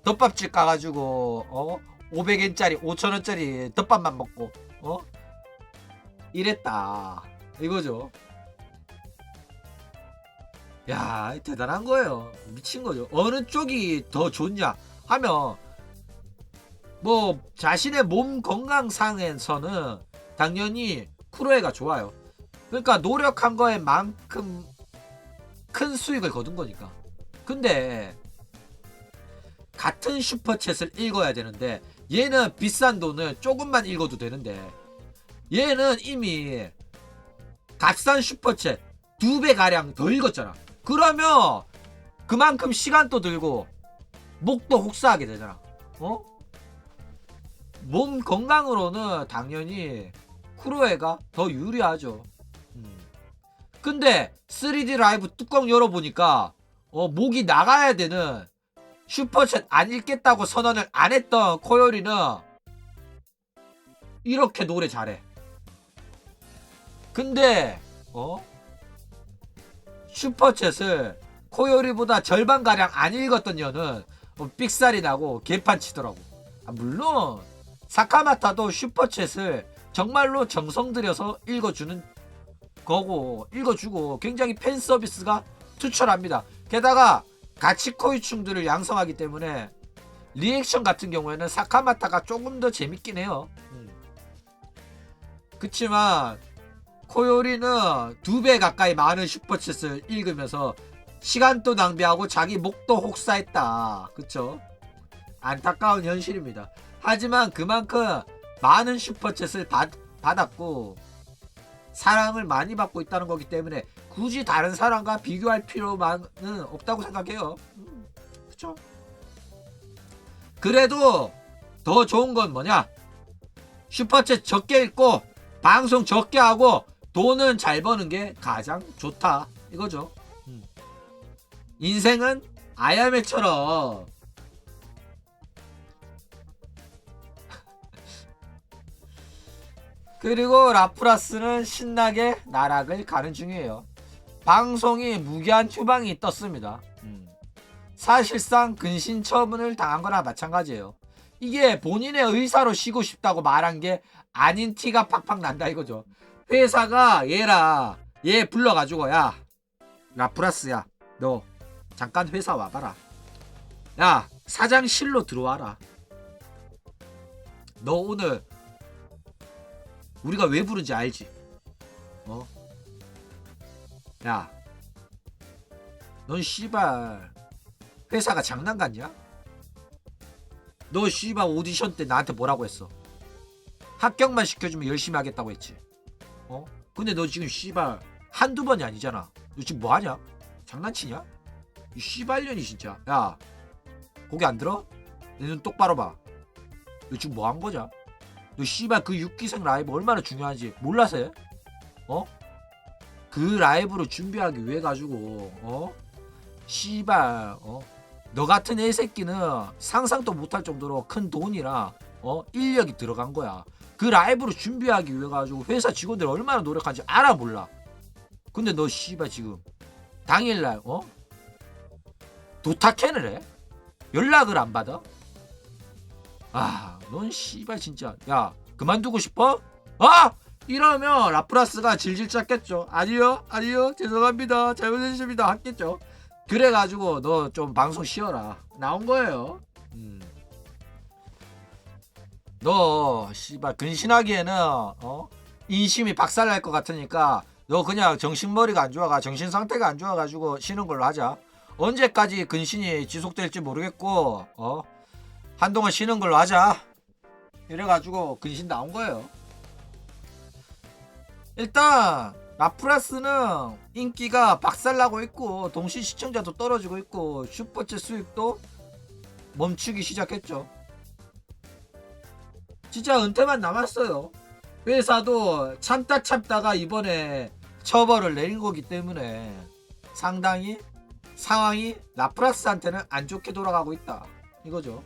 Speaker 1: 덮밥집 가가지고 500엔짜리 5,000원짜리 덮밥만 먹고 이랬다 이거죠. 야, 대단한 거예요. 미친 거죠. 어느 쪽이 더 좋냐 하면, 뭐 자신의 몸 건강상에서는 당연히 크로에가 좋아요. 그러니까 노력한 거에 만큼 큰 수익을 거둔 거니까. 근데 같은 슈퍼챗을 읽어야 되는데, 얘는 비싼 돈을 조금만 읽어도 되는데, 얘는 이미 값싼 슈퍼챗 2배 가량 더 읽었잖아. 그러면 그만큼 시간도 들고 목도 혹사하게 되잖아. 몸 건강으로는 당연히 크로에가 더 유리하죠. 근데 3D 라이브 뚜껑 열어보니까 목이 나가야 되는 슈퍼챗 안 읽겠다고 선언을 안 했던 코요리는 이렇게 노래 잘해. 근데 슈퍼챗을 코요리보다 절반가량 안 읽었던 년은 삑살이 나고 개판 치더라고. 물론 사카마타도 슈퍼챗을 정말로 정성 들여서 읽어주는 거고, 읽어주고 굉장히 팬 서비스가 투철합니다. 게다가 가치코이충들을 양성하기 때문에 리액션 같은 경우에는 사카마타가 조금 더 재밌긴 해요. 그치만 코요리는 2배 가까이 많은 슈퍼챗을 읽으면서 시간도 낭비하고 자기 목도 혹사했다. 그쵸? 안타까운 현실입니다. 하지만 그만큼 많은 슈퍼챗을 받았고 사랑을 많이 받고 있다는 거기 때문에 굳이 다른 사람과 비교할 필요만은 없다고 생각해요. 그쵸? 그래도 더 좋은 건 뭐냐? 슈퍼챗 적게 읽고 방송 적게 하고 돈은 잘 버는 게 가장 좋다 이거죠. 인생은 아야메처럼 그리고 라프라스는 신나게 나락을 가는 중이에요. 방송이 무기한 휴방이 떴습니다. 사실상 근신처분을 당한 거나 마찬가지예요. 이게 본인의 의사로 쉬고 싶다고 말한 게 아닌 티가 팍팍 난다 이거죠. 회사가 얘 불러가지고, 야 라프라스야 너 잠깐 회사 와봐라. 야 사장실로 들어와라. 너 오늘 우리가 왜 부른지 알지? 야 넌 씨발 회사가 장난 같냐? 너 씨발 오디션 때 나한테 뭐라고 했어? 합격만 시켜주면 열심히 하겠다고 했지. 근데 너 지금 씨발 한두 번이 아니잖아. 너 지금 뭐하냐? 장난치냐? 이 씨발년이 진짜. 야 고개 안 들어? 내 눈 똑바로 봐. 너 지금 뭐 한 거냐? 너 씨발 그 6기생 라이브 얼마나 중요한지 몰라서 해? 그 라이브로 준비하기 위해 가지고 씨발 너 같은 애새끼는 상상도 못할 정도로 큰 돈이랑 인력이 들어간 거야. 그 라이브로 준비하기 위해 가지고 회사 직원들 얼마나 노력한지 알아 몰라? 근데 너 씨발 지금 당일날 도타캔을 해? 연락을 안 받아? 넌 씨발 진짜. 야 그만두고 싶어? 이러면 라프라스가 질질 짰겠죠. 아니요 죄송합니다 잘못했습니다 했겠죠. 그래가지고 너 좀 방송 쉬어라 나온 거예요. 너 씨발 근신하기에는 인심이 박살날 것 같으니까 너 그냥 정신머리가 안 좋아가 정신 상태가 안 좋아가지고 쉬는 걸로 하자. 언제까지 근신이 지속될지 모르겠고 한동안 쉬는 걸로 하자. 이래가지고 근신 나온 거예요. 일단 라프라스는 인기가 박살나고 있고 동시 시청자도 떨어지고 있고 슈퍼챗 수익도 멈추기 시작했죠. 진짜 은퇴만 남았어요. 회사도 참다가 이번에 처벌을 내린 거기 때문에 상당히 상황이 라프라스한테는 안 좋게 돌아가고 있다 이거죠.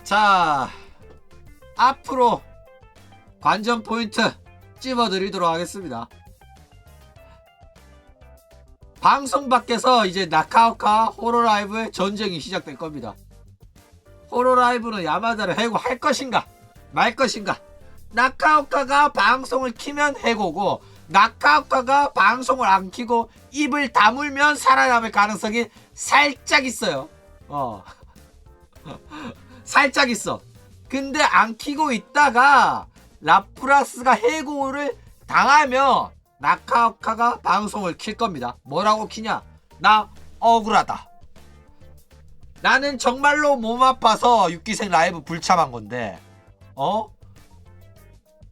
Speaker 1: 자, 앞으로 관전 포인트 찝어드리도록 하겠습니다. 방송 밖에서 이제 나카오카 호로라이브의 전쟁이 시작될 겁니다. 호로라이브는 야마다를 해고할 것인가 말 것인가. 나카오카가 방송을 키면 해고고 나카오카가 방송을 안 키고 입을 다물면 살아남을 가능성이 살짝 있어요. 살짝 있어. 근데 안 키고 있다가 라프라스가 해고를 당하면 나카오카가 방송을 킬 겁니다. 뭐라고 키냐? 나 억울하다. 나는 정말로 몸 아파서 6기생 라이브 불참한 건데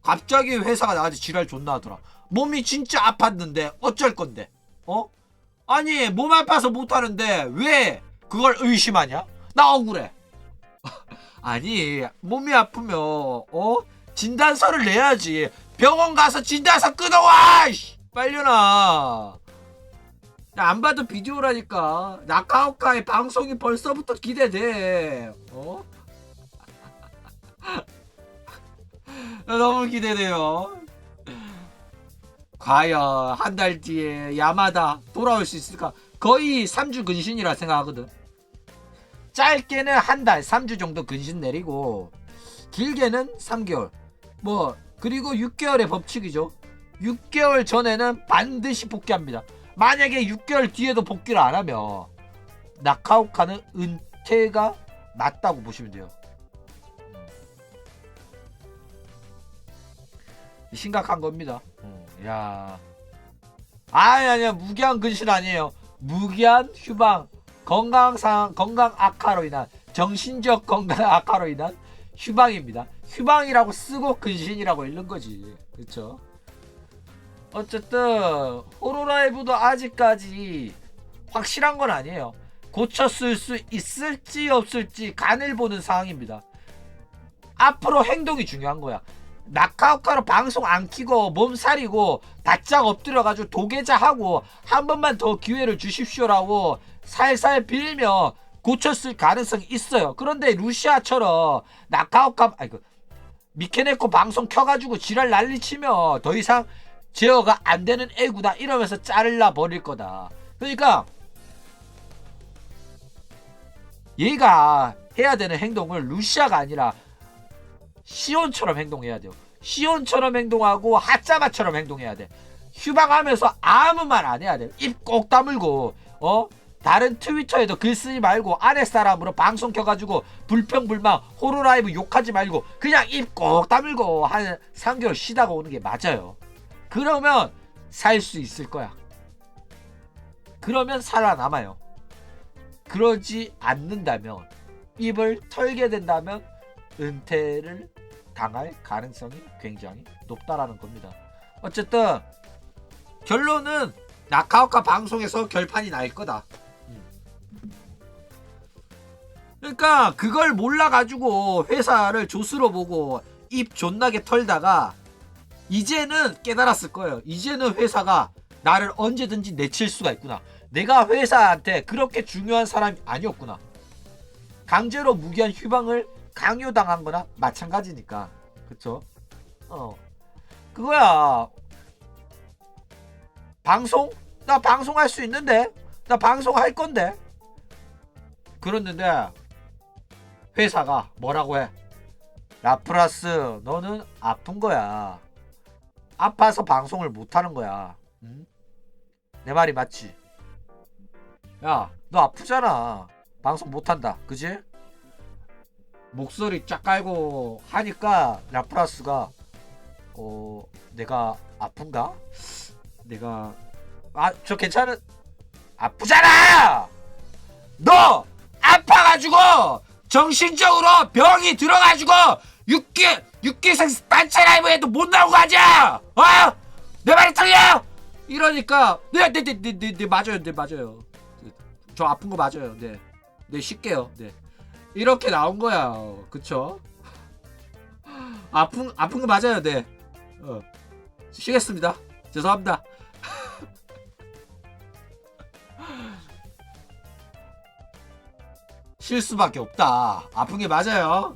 Speaker 1: 갑자기 회사가 나한테 지랄 존나 하더라. 몸이 진짜 아팠는데 어쩔 건데 아니 몸 아파서 못하는데 왜 그걸 의심하냐? 나 억울해. 아니 몸이 아프면 진단서를 내야지. 병원 가서 진단서 끊어와. 빨려나. 안 봐도 비디오라니까. 나카오카의 방송이 벌써부터 기대돼. 너무 기대돼요. 과연 한 달 뒤에 야마다 돌아올 수 있을까? 거의 3주 근신이라 생각하거든. 짧게는 한 달 3주 정도 근신 내리고 길게는 3개월 그리고 6개월의 법칙이죠. 6개월 전에는 반드시 복귀합니다. 만약에 6개월 뒤에도 복귀를 안 하면 나카오카는 은퇴가 맞다고 보시면 돼요. 심각한 겁니다. 야, 아니야 무기한 근신 아니에요. 무기한 휴방, 건강 악화로 인한 정신적 건강 악화로 인한 휴방입니다. 휴방이라고 쓰고 근신이라고 읽는 거지. 그렇죠? 어쨌든 호로라이브도 아직까지 확실한 건 아니에요. 고쳤을 수 있을지 없을지 간을 보는 상황입니다. 앞으로 행동이 중요한 거야. 나카오카로 방송 안 키고 몸살이고 바짝 엎드려가지고 도계자하고 한 번만 더 기회를 주십시오라고 살살 빌며 고쳤을 가능성이 있어요. 그런데 루시아처럼 나카오카 미케네코 방송 켜가지고 지랄 난리치면 더 이상 제어가 안 되는 애구나 이러면서 잘라 버릴 거다. 그러니까 얘가 해야 되는 행동을 루시아가 아니라 시온처럼 행동해야 돼요. 시온처럼 행동하고 하짜마처럼 행동해야 돼. 휴방하면서 아무 말 안 해야 돼. 입 꼭 다물고 다른 트위터에도 글 쓰지 말고 아랫사람으로 방송 켜가지고 불평불만 호로라이브 욕하지 말고 그냥 입 꼭 다물고 한 3개월 쉬다가 오는 게 맞아요. 그러면 살 수 있을 거야. 그러면 살아남아요. 그러지 않는다면 입을 털게 된다면 은퇴를 당할 가능성이 굉장히 높다라는 겁니다. 어쨌든 결론은 나카오카 방송에서 결판이 날 거다. 그러니까 그걸 몰라가지고 회사를 조수로 보고 입 존나게 털다가 이제는 깨달았을 거예요. 이제는 회사가 나를 언제든지 내칠 수가 있구나. 내가 회사한테 그렇게 중요한 사람이 아니었구나. 강제로 무기한 휴방을 강요당한 거나 마찬가지니까. 그쵸? 그거야. 방송? 나 방송할 수 있는데? 나 방송할 건데? 그랬는데 회사가 뭐라고 해? 라프라스 너는 아픈 거야. 아파서 방송을 못하는 거야. 응? 내 말이 맞지? 야, 너 아프잖아. 방송 못한다. 그지? 목소리 쫙 깔고 하니까 라프라스가 내가 아픈가? 내가 저 괜찮은 아프잖아! 너 아파가지고 정신적으로 병이 들어가지고 6기생 단체 라이브에도 못 나오고 가자! 내 말이 틀려! 이러니까 네 맞아요. 네 맞아요. 저 아픈 거 맞아요. 네 쉽게요. 네 이렇게 나온 거야. 그쵸? 아픈 거 맞아요. 네 쉬겠습니다. 죄송합니다. 쉴 수밖에 없다. 아픈 게 맞아요.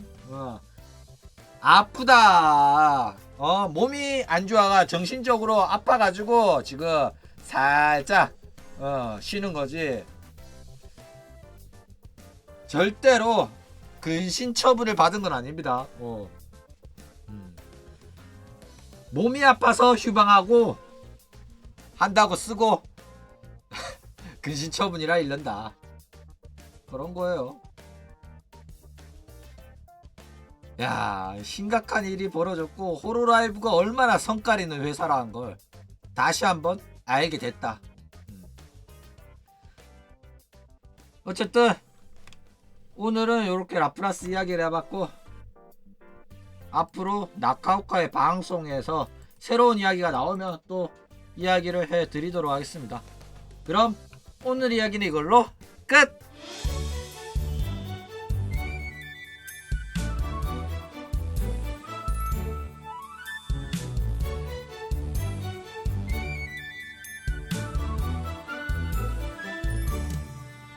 Speaker 1: 아프다. 몸이 안 좋아가 정신적으로 아파가지고 지금 살짝 쉬는 거지. 절대로 근신 처분을 받은 건 아닙니다. 몸이 아파서 휴방하고 한다고 쓰고 근신 처분이라 일른다. 그런 거예요. 야, 심각한 일이 벌어졌고 호로라이브가 얼마나 성깔 있는 회사라는 걸 다시 한번 알게 됐다. 어쨌든 오늘은 이렇게 라프라스 이야기를 해봤고 앞으로 나카오카의 방송에서 새로운 이야기가 나오면 또 이야기를 해드리도록 하겠습니다. 그럼 오늘 이야기는 이걸로 끝!